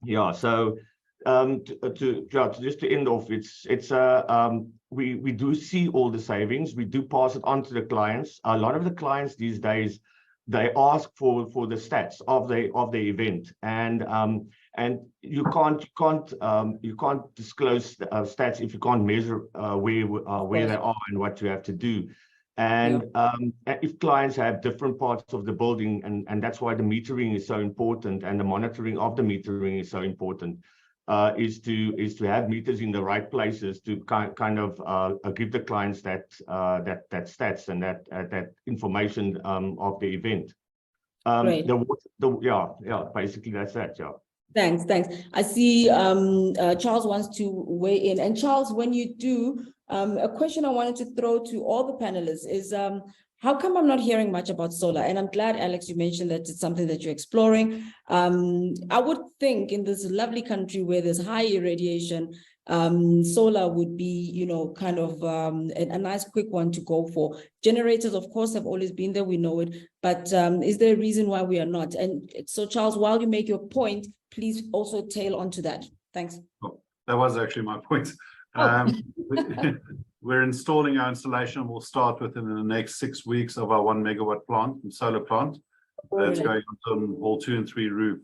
Yeah, so just to end off, we do see all the savings. We do pass it on to the clients. A lot of the clients these days, they ask for the stats of the event, and you can't disclose stats if you can't measure where they are and what you have to do. And if clients have different parts of the building, and that's why the metering is so important, and the monitoring of the metering is so important, is to have meters in the right places to kind of give the clients that stats and that information of the event. Great. Basically that's that. Yeah. Thanks. I see Charles wants to weigh in. And Charles, when you do, a question I wanted to throw to all the panelists is, how come I'm not hearing much about solar? And I'm glad, Alex, you mentioned that it's something that you're exploring. I would think in this lovely country where there's high irradiation, solar would be, kind of a nice quick one to go for. Generators, of course, have always been there, we know it, but is there a reason why we are not? And so, Charles, while you make your point, please also tail onto that. Thanks. Oh, that was actually my point. We're installing our installation. We'll start within the next 6 weeks of our 1 megawatt plant, solar plant. That's going on all 2 and 3 roof.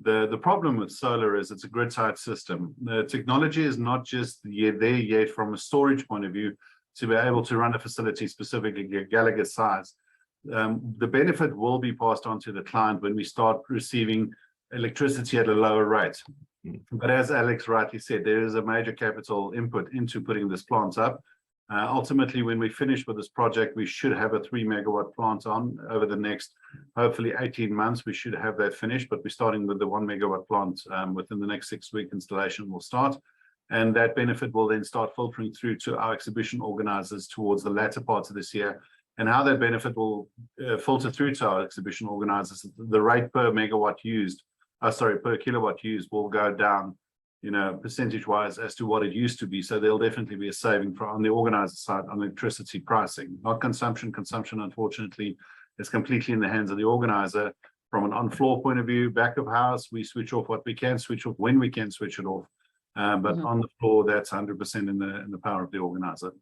The problem with solar is it's a grid-tied system. The technology is not just there yet from a storage point of view to be able to run a facility specifically Gallagher size. The benefit will be passed on to the client when we start receiving electricity at a lower rate. But as Alex rightly said, there is a major capital input into putting this plant up. Ultimately, when we finish with this project, we should have a 3 megawatt plant on over the next, hopefully 18 months. We should have that finished, but we're starting with the 1 megawatt plant within the next 6-week installation will start. And that benefit will then start filtering through to our exhibition organizers towards the latter parts of this year. And how that benefit will filter through to our exhibition organizers, the rate per megawatt used, per kilowatt used will go down, percentage-wise as to what it used to be. So there'll definitely be a saving on the organizer side on electricity pricing, not consumption. Consumption, unfortunately, is completely in the hands of the organizer. From an on-floor point of view, back of house, we switch off what we can switch off when we can switch it off. But on the floor, that's 100% in the power of the organizer.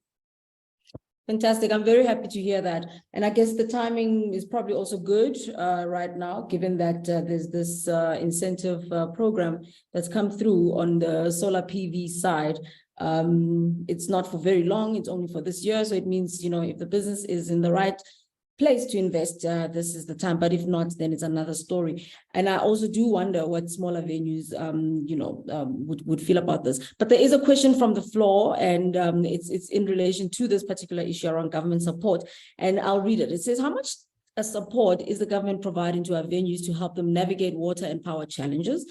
Fantastic. I'm very happy to hear that. And I guess the timing is probably also good right now, given that there's this incentive program that's come through on the solar PV side. It's not for very long, it's only for this year. So it means, if the business is in the right place to invest, this is the time, but if not, then it's another story. And I also do wonder what smaller venues would feel about this. But there is a question from the floor, and it's in relation to this particular issue around government support, and I'll read it. It says, how much support is the government providing to our venues to help them navigate water and power challenges?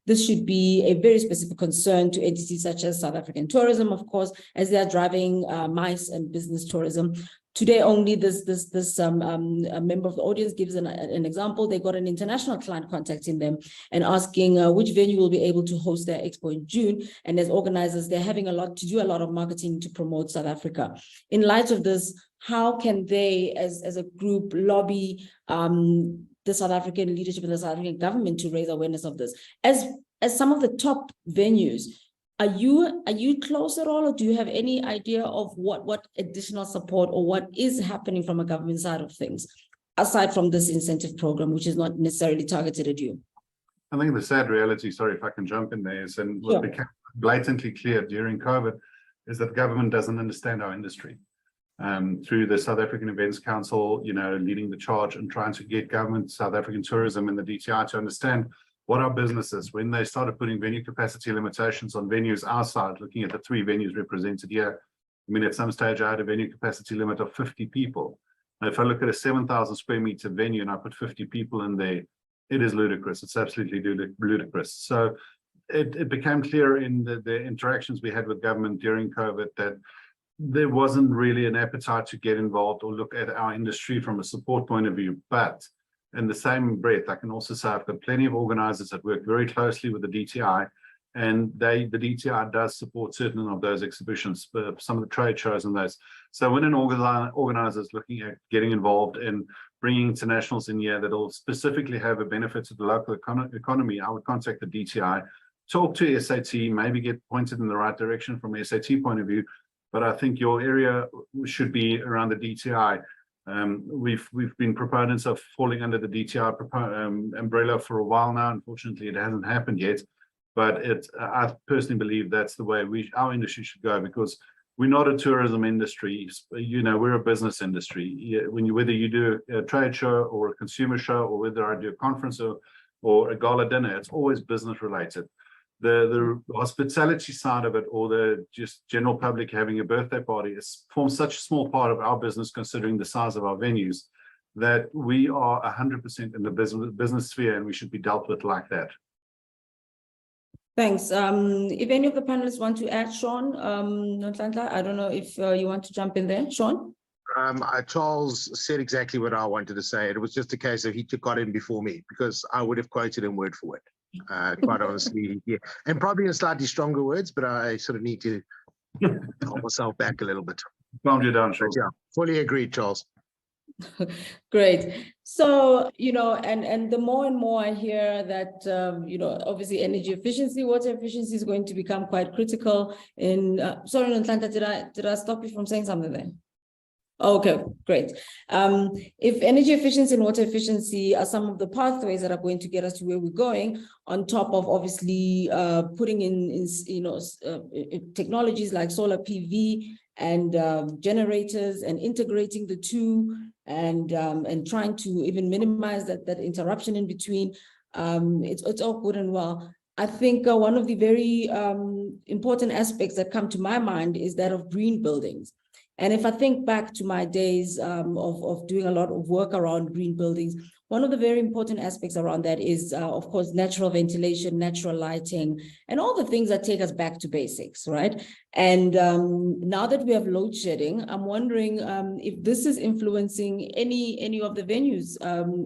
This should be a very specific concern to entities such as South African Tourism, of course, as they are driving MICE and business tourism. Today only, this a member of the audience gives an example. They got an international client contacting them and asking which venue will be able to host their expo in June. And as organizers, they're having a lot of marketing to promote South Africa. In light of this, how can they, as a group, lobby the South African leadership and the South African government to raise awareness of this? As some of the top venues, are you close at all, or do you have any idea of what additional support or what is happening from a government side of things, aside from this incentive program, which is not necessarily targeted at you? I think the sad reality, sorry if I can jump in there, is, and with the capital blatantly clear during COVID is that government doesn't understand our industry. Through the South African Events Council, leading the charge and trying to get government, South African tourism and the DTI to understand what our business is. When they started putting venue capacity limitations on venues outside, looking at the 3 venues represented here, I mean, at some stage I had a venue capacity limit of 50 people. Now, if I look at a 7,000 square meter venue and I put 50 people in there, it is ludicrous. It's absolutely ludicrous. So it became clear in the interactions we had with government during COVID that there wasn't really an appetite to get involved or look at our industry from a support point of view. But in the same breath, I can also say I've got plenty of organizers that work very closely with the DTI, and the DTI does support certain of those exhibitions, some of the trade shows and those. So when an organizer is looking at getting involved in bringing internationals in here that will specifically have a benefit to the local economy, I would contact the DTI, talk to SAT, maybe get pointed in the right direction from a SAT point of view. But I think your area should be around the DTI. We've been proponents of falling under the DTI umbrella for a while now. Unfortunately, it hasn't happened yet. But I personally believe that's the way our industry should go, because we're not a tourism industry. We're a business industry. Whether you do a trade show or a consumer show, or whether I do a conference or a gala dinner, it's always business related. The hospitality side of it, or the just general public having a birthday party, forms such a small part of our business, considering the size of our venues, that we are 100% in the business sphere, and we should be dealt with like that. Thanks. If any of the panelists want to add, Sean, Nhlanhla, I don't know if you want to jump in there, Sean? Charles said exactly what I wanted to say. It was just a case of he got in before me, because I would have quoted him word for word. Quite honestly, yeah. And probably in slightly stronger words, but I sort of need to hold myself back a little bit. Calm you down, Sean. Yeah, fully agreed, Charles. Great. So, and the more and more I hear that, obviously energy efficiency, water efficiency is going to become quite critical in, sorry, Nhlanhla, did I stop you from saying something there? Okay, great. If energy efficiency and water efficiency are some of the pathways that are going to get us to where we're going, on top of obviously putting in technologies like solar PV and generators, and integrating the two, and trying to even minimize that interruption in between, it's all good and well. I think one of the very important aspects that come to my mind is that of green buildings. And if I think back to my days of doing a lot of work around green buildings, one of the very important aspects around that is, of course, natural ventilation, natural lighting, and all the things that take us back to basics, right? And now that we have load shedding, I'm wondering if this is influencing any of the venues,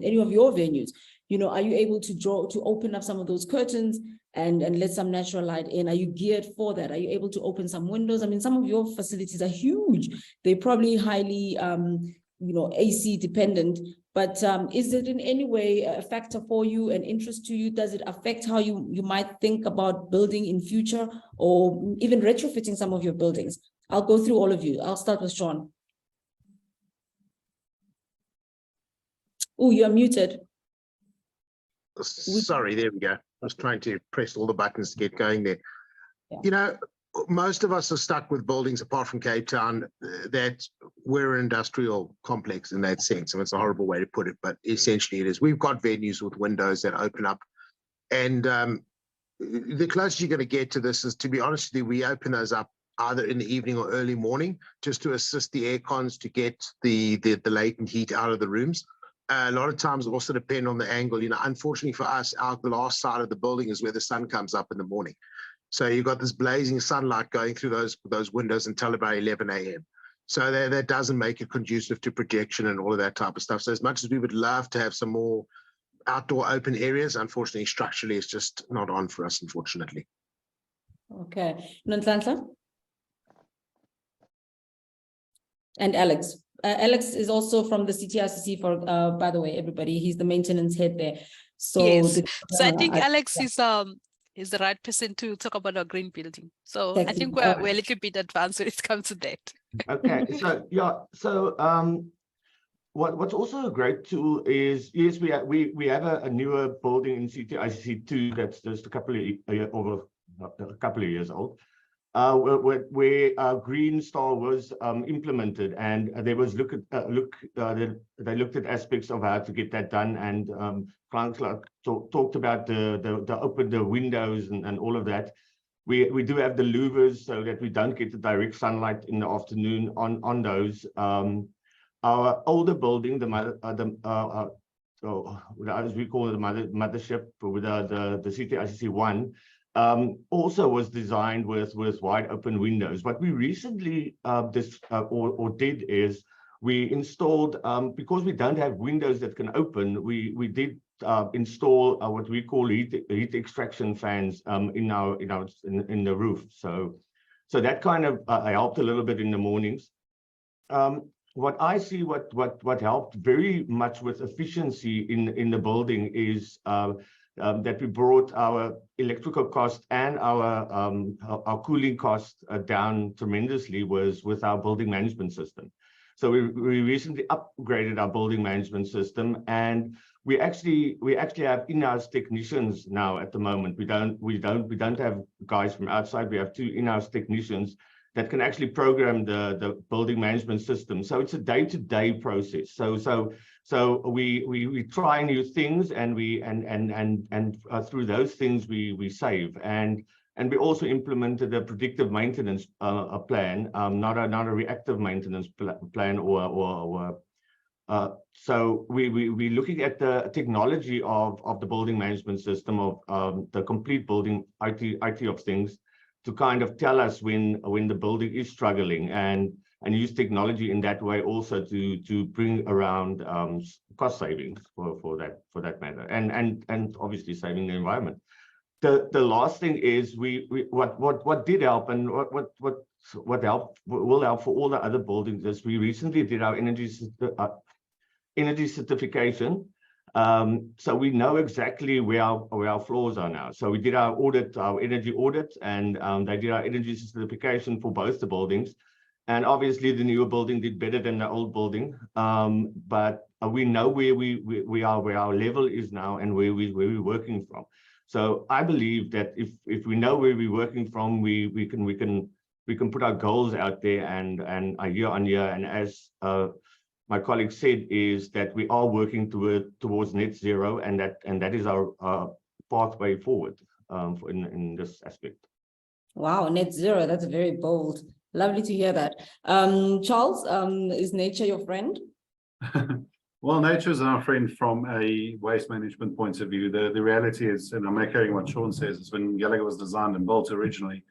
any of your venues. Are you able to open up some of those curtains and let some natural light in? Are you geared for that? Are you able to open some windows? I mean, some of your facilities are huge. They're probably highly, AC dependent, but is it in any way a factor for you, an interest to you? Does it affect how you might think about building in future, or even retrofitting some of your buildings? I'll go through all of you. I'll start with Sean. Oh, you're muted. Sorry, there we go. I was trying to press all the buttons to get going there. Yeah. Most of us are stuck with buildings, apart from Cape Town, that we're an industrial complex in that sense. And it's a horrible way to put it, but essentially it is. We've got venues with windows that open up. And the closest you're going to get to this is, to be honest with you, we open those up either in the evening or early morning, just to assist the air cons to get the latent heat out of the rooms. A lot of times it also depend on the angle. Unfortunately for us, the last side of the building is where the sun comes up in the morning. So you've got this blazing sunlight going through those windows until about 11 a.m. So that doesn't make it conducive to projection and all of that type of stuff. So as much as we would love to have some more outdoor open areas, unfortunately, structurally, it's just not on for us, unfortunately. Okay. Nhlanhla? And Alex. Alex is also from the CTICC, by the way, everybody. He's the maintenance head there. So yes. So I think Alex is the right person to talk about our green building. So I think we're a little bit advanced when it comes to that. Okay. So yeah. So what's also a great tool is, yes, we have a newer building in CTICC2 that's just a couple of a couple of years old, where Green Star was implemented, and they looked at aspects of how to get that done, and Frank talked about the windows and all of that. We do have the louvers so that we don't get the direct sunlight in the afternoon on those. Our older building, as we call it, the mothership, with the CTICC 1, also was designed with wide open windows. What we recently did is we installed, because we don't have windows that can open, we did install what we call heat extraction fans in the roof. So that kind of helped a little bit in the mornings. What I see, what helped very much with efficiency in the building is that we brought our electrical cost and our cooling cost down tremendously was with our building management system. So we recently upgraded our building management system, and we actually have in-house technicians now at the moment. We don't have guys from outside. We have 2 in-house technicians that can actually program the building management system. So it's a day-to-day process. So we try new things, and through those things we save. And we also implemented a predictive maintenance plan, not a reactive maintenance plan so we're looking at the technology of the building management system, of the complete building IT of things, to kind of tell us when the building is struggling, and use technology in that way also to bring around cost savings for that matter, and obviously saving the environment. The last thing is what did help, and what will help for all the other buildings is we recently did our energy certification. So we know exactly where our floors are now. So we did our energy audit, and they did our energy certification for both the buildings. And obviously the newer building did better than the old building. But we know where we are, where our level is now, and where we're working from. So I believe that if we know where we're working from, we can put our goals out there, and year on year. And as my colleague said, is that we are working towards net zero, and that is our pathway forward in this aspect. Wow, net zero, that's very bold. Lovely to hear that. Charles, is nature your friend? Well, nature is our friend from a waste management point of view. The reality is, and I'm echoing what Sean says, is when Gallagher was designed and built originally,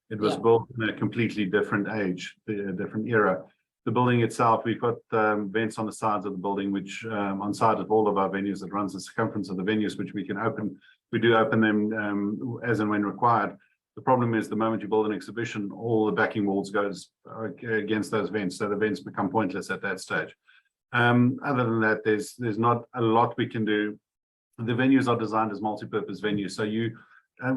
it was built in a completely different age, a different era. The building itself, we've got vents on the sides of the building, which on side of all of our venues, that runs the circumference of the venues, which we can open. We do open them as and when required. The problem is the moment you build an exhibition, all the backing walls goes against those vents, so the vents become pointless at that stage. Other than that, there's not a lot we can do. The venues are designed as multi-purpose venues, so you,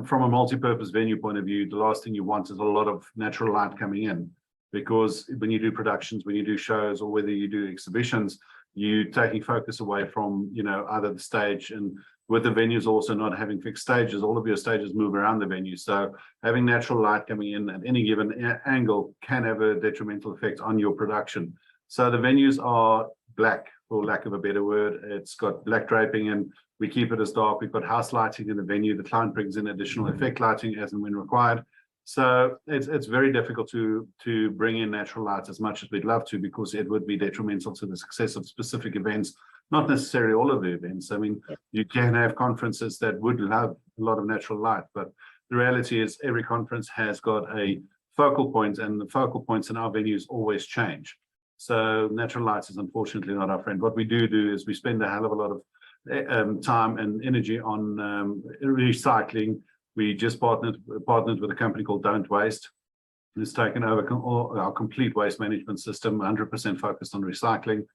from a multi-purpose venue point of view, the last thing you want is a lot of natural light coming in, because when you do productions, when you do shows, or whether you do exhibitions, you're taking focus away from, either the stage, and with the venues also not having fixed stages, all of your stages move around the venue. So having natural light coming in at any given angle can have a detrimental effect on your production. So the venues are black, for lack of a better word. It's got black draping, and we keep it as dark. We've got house lighting in the venue. The client brings in additional effect lighting as and when required. So it's very difficult to bring in natural light as much as we'd love to, because it would be detrimental to the success of specific events, not necessarily all of the events. I mean, you can have conferences that would have a lot of natural light, but the reality is every conference has got a focal point, and the focal points in our venues always change. So natural light is unfortunately not our friend. What we do is we spend a hell of a lot of time and energy on recycling. We just partnered with a company called Don't Waste. It's taken over our complete waste management system, 100% focused on recycling.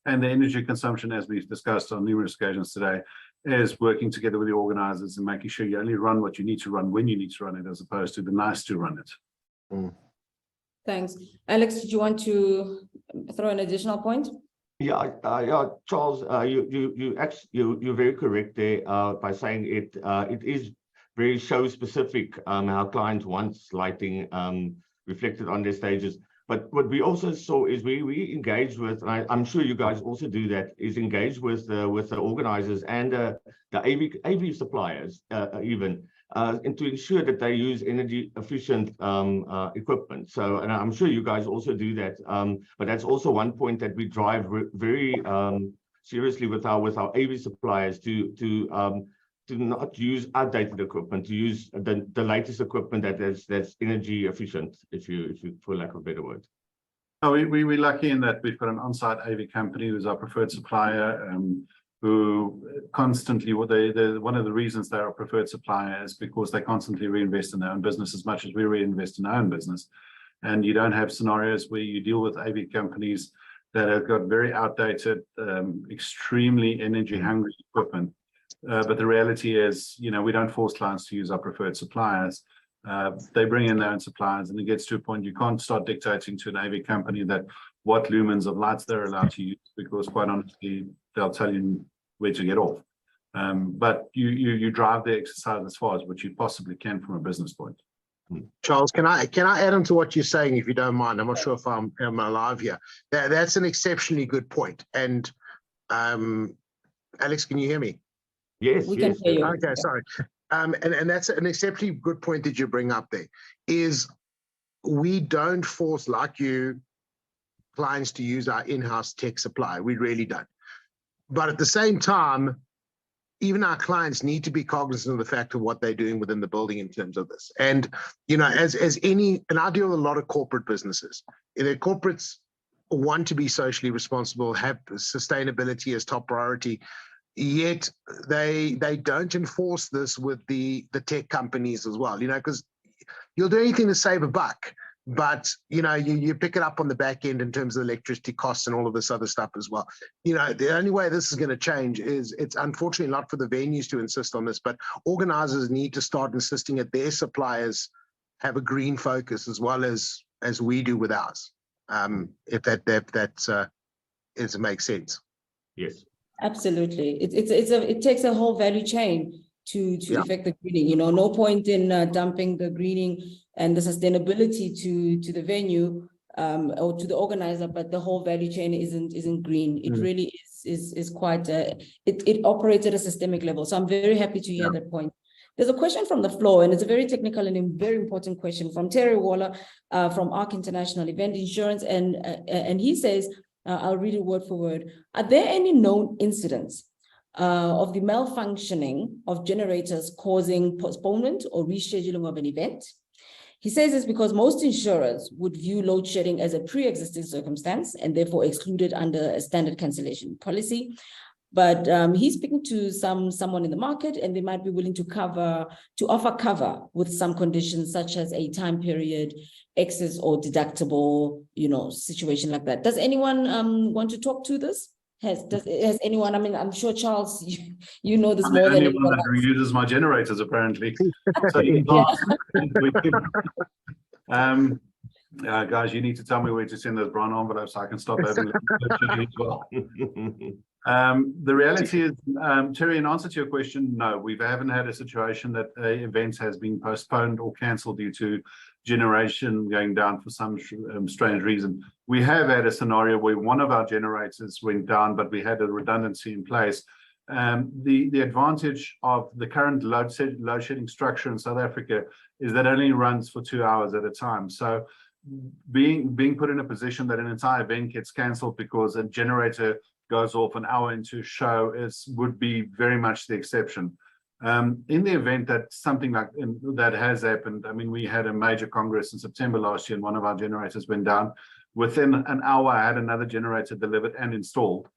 And the energy consumption, as we've discussed on numerous occasions today, is working together with the organizers and making sure you only run what you need to run when you need to run it, as opposed to the nice to run it. Mm. Thanks. Alex, did you want to throw an additional point? Yeah, Charles, you're very correct there by saying it is very show specific, our clients wants lighting reflected on their stages. But what we also saw is we engaged with, and I'm sure you guys also do that, is engage with the organizers and the AV suppliers even, and to ensure that they use energy efficient equipment. So, and I'm sure you guys also do that. But that's also one point that we drive very seriously with our AV suppliers to not use outdated equipment, to use the latest equipment that's energy efficient, if you for lack of a better word. Oh, we're lucky in that we've got an on-site AV company who's our preferred supplier, who constantly, one of the reasons they're our preferred supplier is because they constantly reinvest in their own business as much as we reinvest in our own business. And you don't have scenarios where you deal with AV companies that have got very outdated, extremely energy hungry equipment. But the reality is, we don't force clients to use our preferred suppliers. They bring in their own suppliers, and it gets to a point you can't start dictating to an AV company that what lumens of lights they're allowed to use, because quite honestly, they'll tell you where to get off. But you drive the exercise as far as what you possibly can from a business point. Charles, can I add on to what you're saying, if you don't mind? I'm not sure if I'm alive here. That's an exceptionally good point. And Alex, can you hear me? Yes, We yes. can hear you. Okay, sorry. And that's an exceptionally good point that you bring up there, is we don't force, like you, clients to use our in-house tech supply. We really don't. But at the same time, even our clients need to be cognizant of the fact of what they're doing within the building in terms of this. And, as any, and I deal with a lot of corporate businesses. The corporates want to be socially responsible, have sustainability as top priority, yet they don't enforce this with the tech companies as well, because you'll do anything to save a buck, but you pick it up on the back end in terms of electricity costs and all of this other stuff as well. The only way this is going to change is, it's unfortunately not for the venues to insist on this, but organizers need to start insisting that their suppliers have a green focus as well as we do with ours. If that makes sense. Yes. Absolutely. It takes a whole value chain to effect the greening. No point in dumping the greening and the sustainability to the venue or to the organizer, but the whole value chain isn't green. It really is quite it operates at a systemic level. So I'm very happy to hear that point. There's a question from the floor, and it's a very technical and a very important question from Terry Waller from ARC International Event Insurance, and he says, I'll read it word for word. Are there any known incidents of the malfunctioning of generators causing postponement or rescheduling of an event? He says this because most insurers would view load shedding as a pre-existing circumstance and therefore excluded under a standard cancellation policy. But he's speaking to someone in the market, and they might be willing to offer cover with some conditions, such as a time period, excess or deductible, situation like that. Does anyone want to talk to this? Has anyone? I mean, I'm sure Charles, you know this more than anyone else. Who uses my generators apparently. So guys, you need to tell me where to send those brown envelopes so I can stop having as well. The reality is, Terry, in answer to your question, no, we haven't had a situation that events has been postponed or cancelled due to generation going down for some strange reason. We have had a scenario where one of our generators went down, but we had a redundancy in place. The advantage of the current load shedding structure in South Africa is that it only runs for 2 hours at a time. So being put in a position that an entire event gets cancelled because a generator goes off an hour into a show would be very much the exception. In the event that something like that has happened, I mean, we had a major congress in September last year and one of our generators went down. Within an hour, I had another generator delivered and installed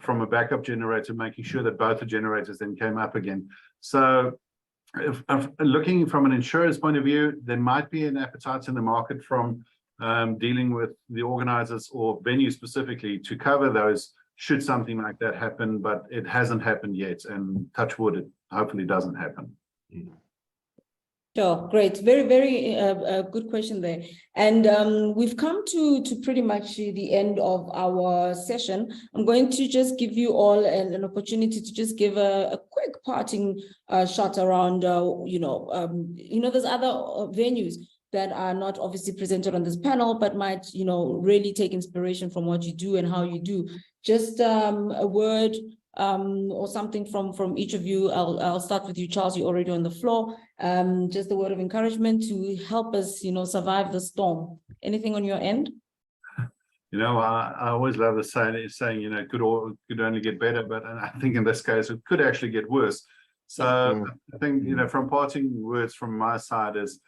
from a backup generator, making sure that both the generators then came up again. So if looking from an insurer's point of view, there might be an appetite in the market from dealing with the organizers or venues specifically to cover those should something like that happen, but it hasn't happened yet, and touch wood, it hopefully doesn't happen. Sure, great. Very, very good question there. And we've come to pretty much the end of our session. I'm going to just give you all an opportunity to just give a quick parting shot around, there's other venues that are not obviously presented on this panel, but might, really take inspiration from what you do and how you do. Just a word or something from each of you. I'll start with you, Charles. You're already on the floor. Just a word of encouragement to help us, survive the storm. Anything on your end? I always love the saying, could only get better, but I think in this case, it could actually get worse. So I think, from parting words from my side is,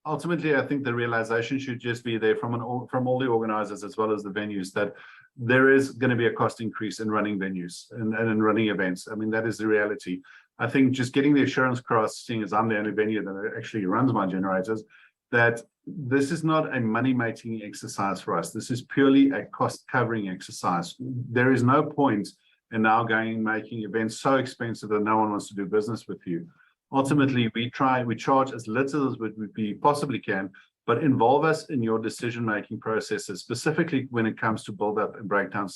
ultimately, I think the realization should just be there from all the organizers as well as the venues, that there is going to be a cost increase in running venues and in running events. I mean, that is the reality. I think just getting the assurance across, seeing as I'm the only venue that actually runs my generators, that this is not a money-making exercise for us. This is purely a cost-covering exercise. There is no point in now going and making events so expensive that no one wants to do business with you. Ultimately, we charge as little as we possibly can, but involve us in your decision-making processes, specifically when it comes to build-up and breakdown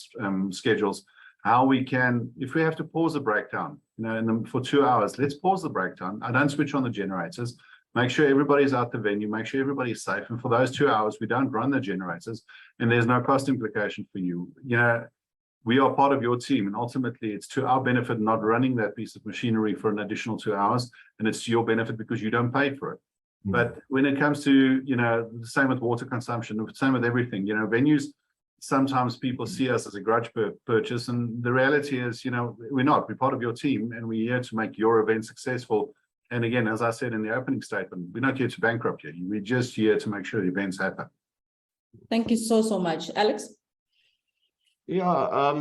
schedules. How we can, if we have to pause a breakdown, for 2 hours, let's pause the breakdown. I don't switch on the generators. Make sure everybody's out the venue, make sure everybody's safe. And for those 2 hours, we don't run the generators, and there's no cost implication for you. We are part of your team, and ultimately it's to our benefit not running that piece of machinery for an additional 2 hours, and it's to your benefit because you don't pay for it. But when it comes to, the same with water consumption, the same with everything, venues, sometimes people see us as a grudge purchase, and the reality is, we're not. We're part of your team, and we're here to make your event successful. And again, as I said in the opening statement, we're not here to bankrupt you. We're just here to make sure the events happen. Thank you so much. Alex? Yeah,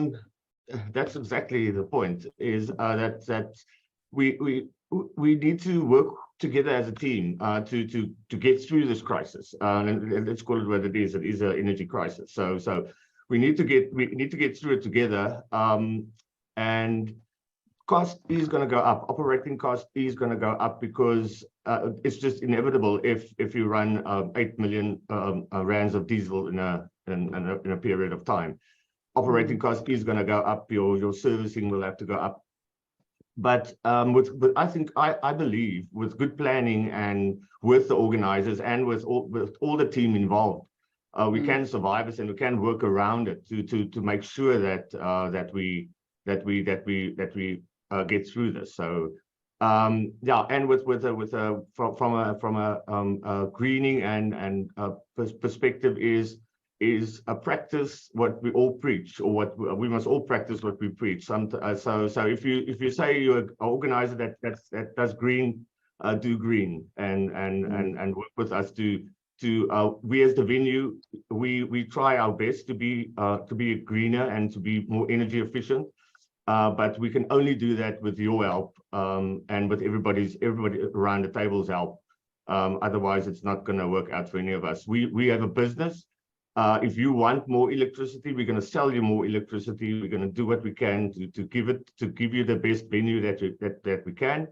that's exactly the point, is that we need to work together as a team to get through this crisis. And let's call it what it is. It is an energy crisis. So we need to get through it together. And cost is going to go up. Operating cost is going to go up because it's just inevitable if you run 8 million rands of diesel in a period of time. Operating cost is going to go up. Your servicing will have to go up. But I believe with good planning and with the organizers and with all the team involved, we can survive this, and we can work around it to make sure that we get through this. So yeah, and from a greening and perspective is a practice what we all preach, or what we must all practice what we preach. So if you say you're an organizer that does green, do green and work with us to we as the venue, we try our best to be greener and to be more energy efficient. But we can only do that with your help and with everybody around the table's help. Otherwise, it's not going to work out for any of us. We have a business. If you want more electricity, we're going to sell you more electricity. We're going to do what we can to give you the best venue that we can,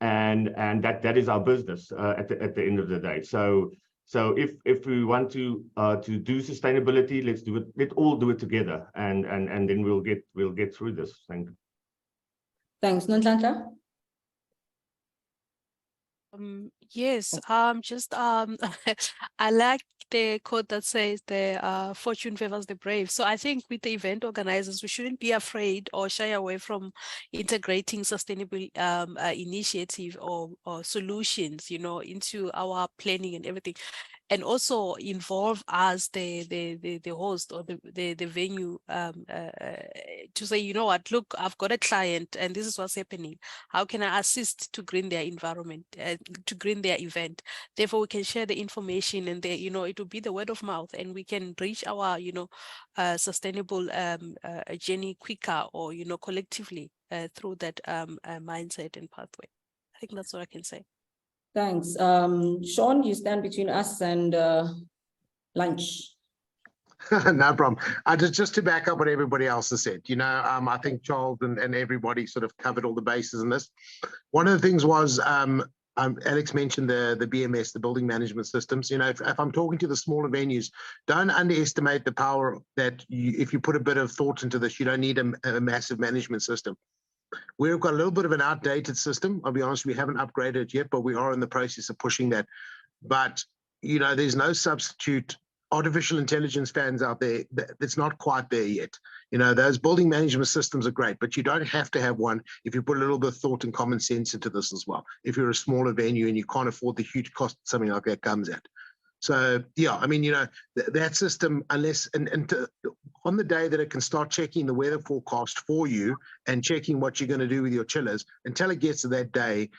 and that is our business at the end of the day. So if we want to do sustainability, let's do it. Let's all do it together, and then we'll get through this. Thank you. Thanks, Nonhlanhla. Yes, I like the quote that says the fortune favors the brave. So I think with the event organizers, we shouldn't be afraid or shy away from integrating sustainable initiative or solutions, into our planning and everything. And also involve us, the host or the venue, to say, you know what, look, I've got a client and this is what's happening. How can I assist to green their environment, to green their event? Therefore, we can share the information, and it will be the word of mouth, and we can reach our, sustainable journey quicker, or, collectively through that mindset and pathway. I think that's what I can say. Thanks. Sean, you stand between us and lunch. No problem. Just to back up what everybody else has said, I think Charles and everybody sort of covered all the bases in this. One of the things was, Alex mentioned the BMS, the building management systems. If I'm talking to the smaller venues, don't underestimate the power that if you put a bit of thought into this, you don't need a massive management system. We've got a little bit of an outdated system. I'll be honest, we haven't upgraded it yet, but we are in the process of pushing that. But, you know, there's no substitute. Artificial intelligence fans out there, that's not quite there yet. You know, those building management systems are great, but you don't have to have one if you put a little bit of thought and common sense into this as well. If you're a smaller venue and you can't afford the huge cost something like that comes at. So, yeah, I mean, you know, that system, unless, on the day that it can start checking the weather forecast for you and checking what you're going to do with your chillers, until it gets to that day,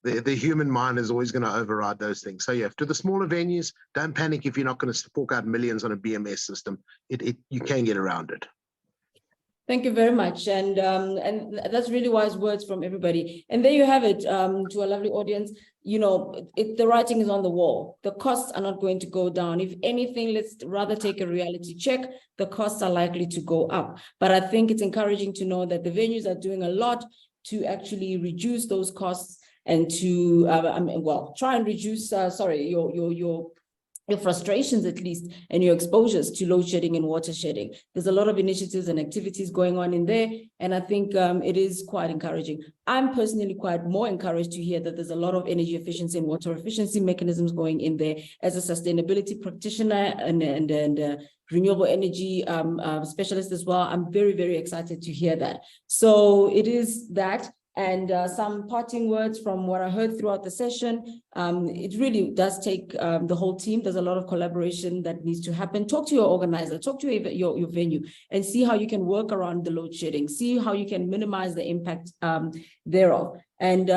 the human mind is always going to override those things. So yeah, to the smaller venues, don't panic if you're not going to fork out millions on a BMS system. You can get around it. Thank you very much. And that's really wise words from everybody. And there you have it, to a lovely audience. You know, the writing is on the wall. The costs are not going to go down. If anything, let's rather take a reality check. The costs are likely to go up. But I think it's encouraging to know that the venues are doing a lot to actually reduce those costs and to, try and reduce, your frustrations at least, and your exposures to load shedding and water shedding. There's a lot of initiatives and activities going on in there, and I think it is quite encouraging. I'm personally quite more encouraged to hear that there's a lot of energy efficiency and water efficiency mechanisms going in there. As a sustainability practitioner and renewable energy specialist as well, I'm very, very excited to hear that. So it is that. And some parting words from what I heard throughout the session. It really does take the whole team. There's a lot of collaboration that needs to happen. Talk to your organizer, talk to your venue, and see how you can work around the load shedding, see how you can minimize the impact thereof. And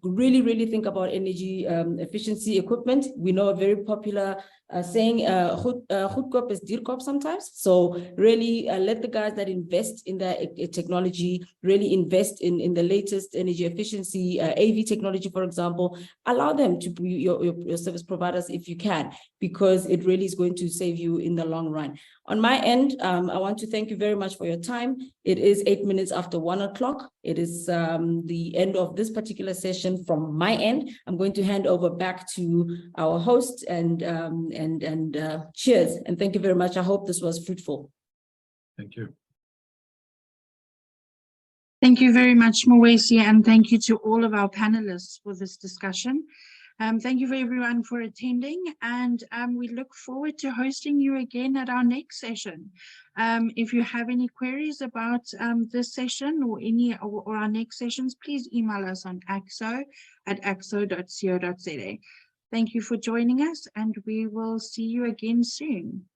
really, really think about energy efficiency equipment. We know a very popular saying, goedkoop is duurkoop sometimes. So really let the guys that invest in the technology, really invest in the latest energy efficiency, AV technology, for example. Allow them to be your service providers if you can, because it really is going to save you in the long run. On my end, I want to thank you very much for your time. It is 8 minutes after 1 o'clock. It is the end of this particular session from my end. I'm going to hand over back to our host and cheers. And thank you very much. I hope this was fruitful. Thank you. Thank you very much, Mwesi, and thank you to all of our panelists for this discussion. Thank you for everyone for attending, and we look forward to hosting you again at our next session. If you have any queries about this session or our next sessions, please email us on axo@axo.co.za. Thank you for joining us, and we will see you again soon.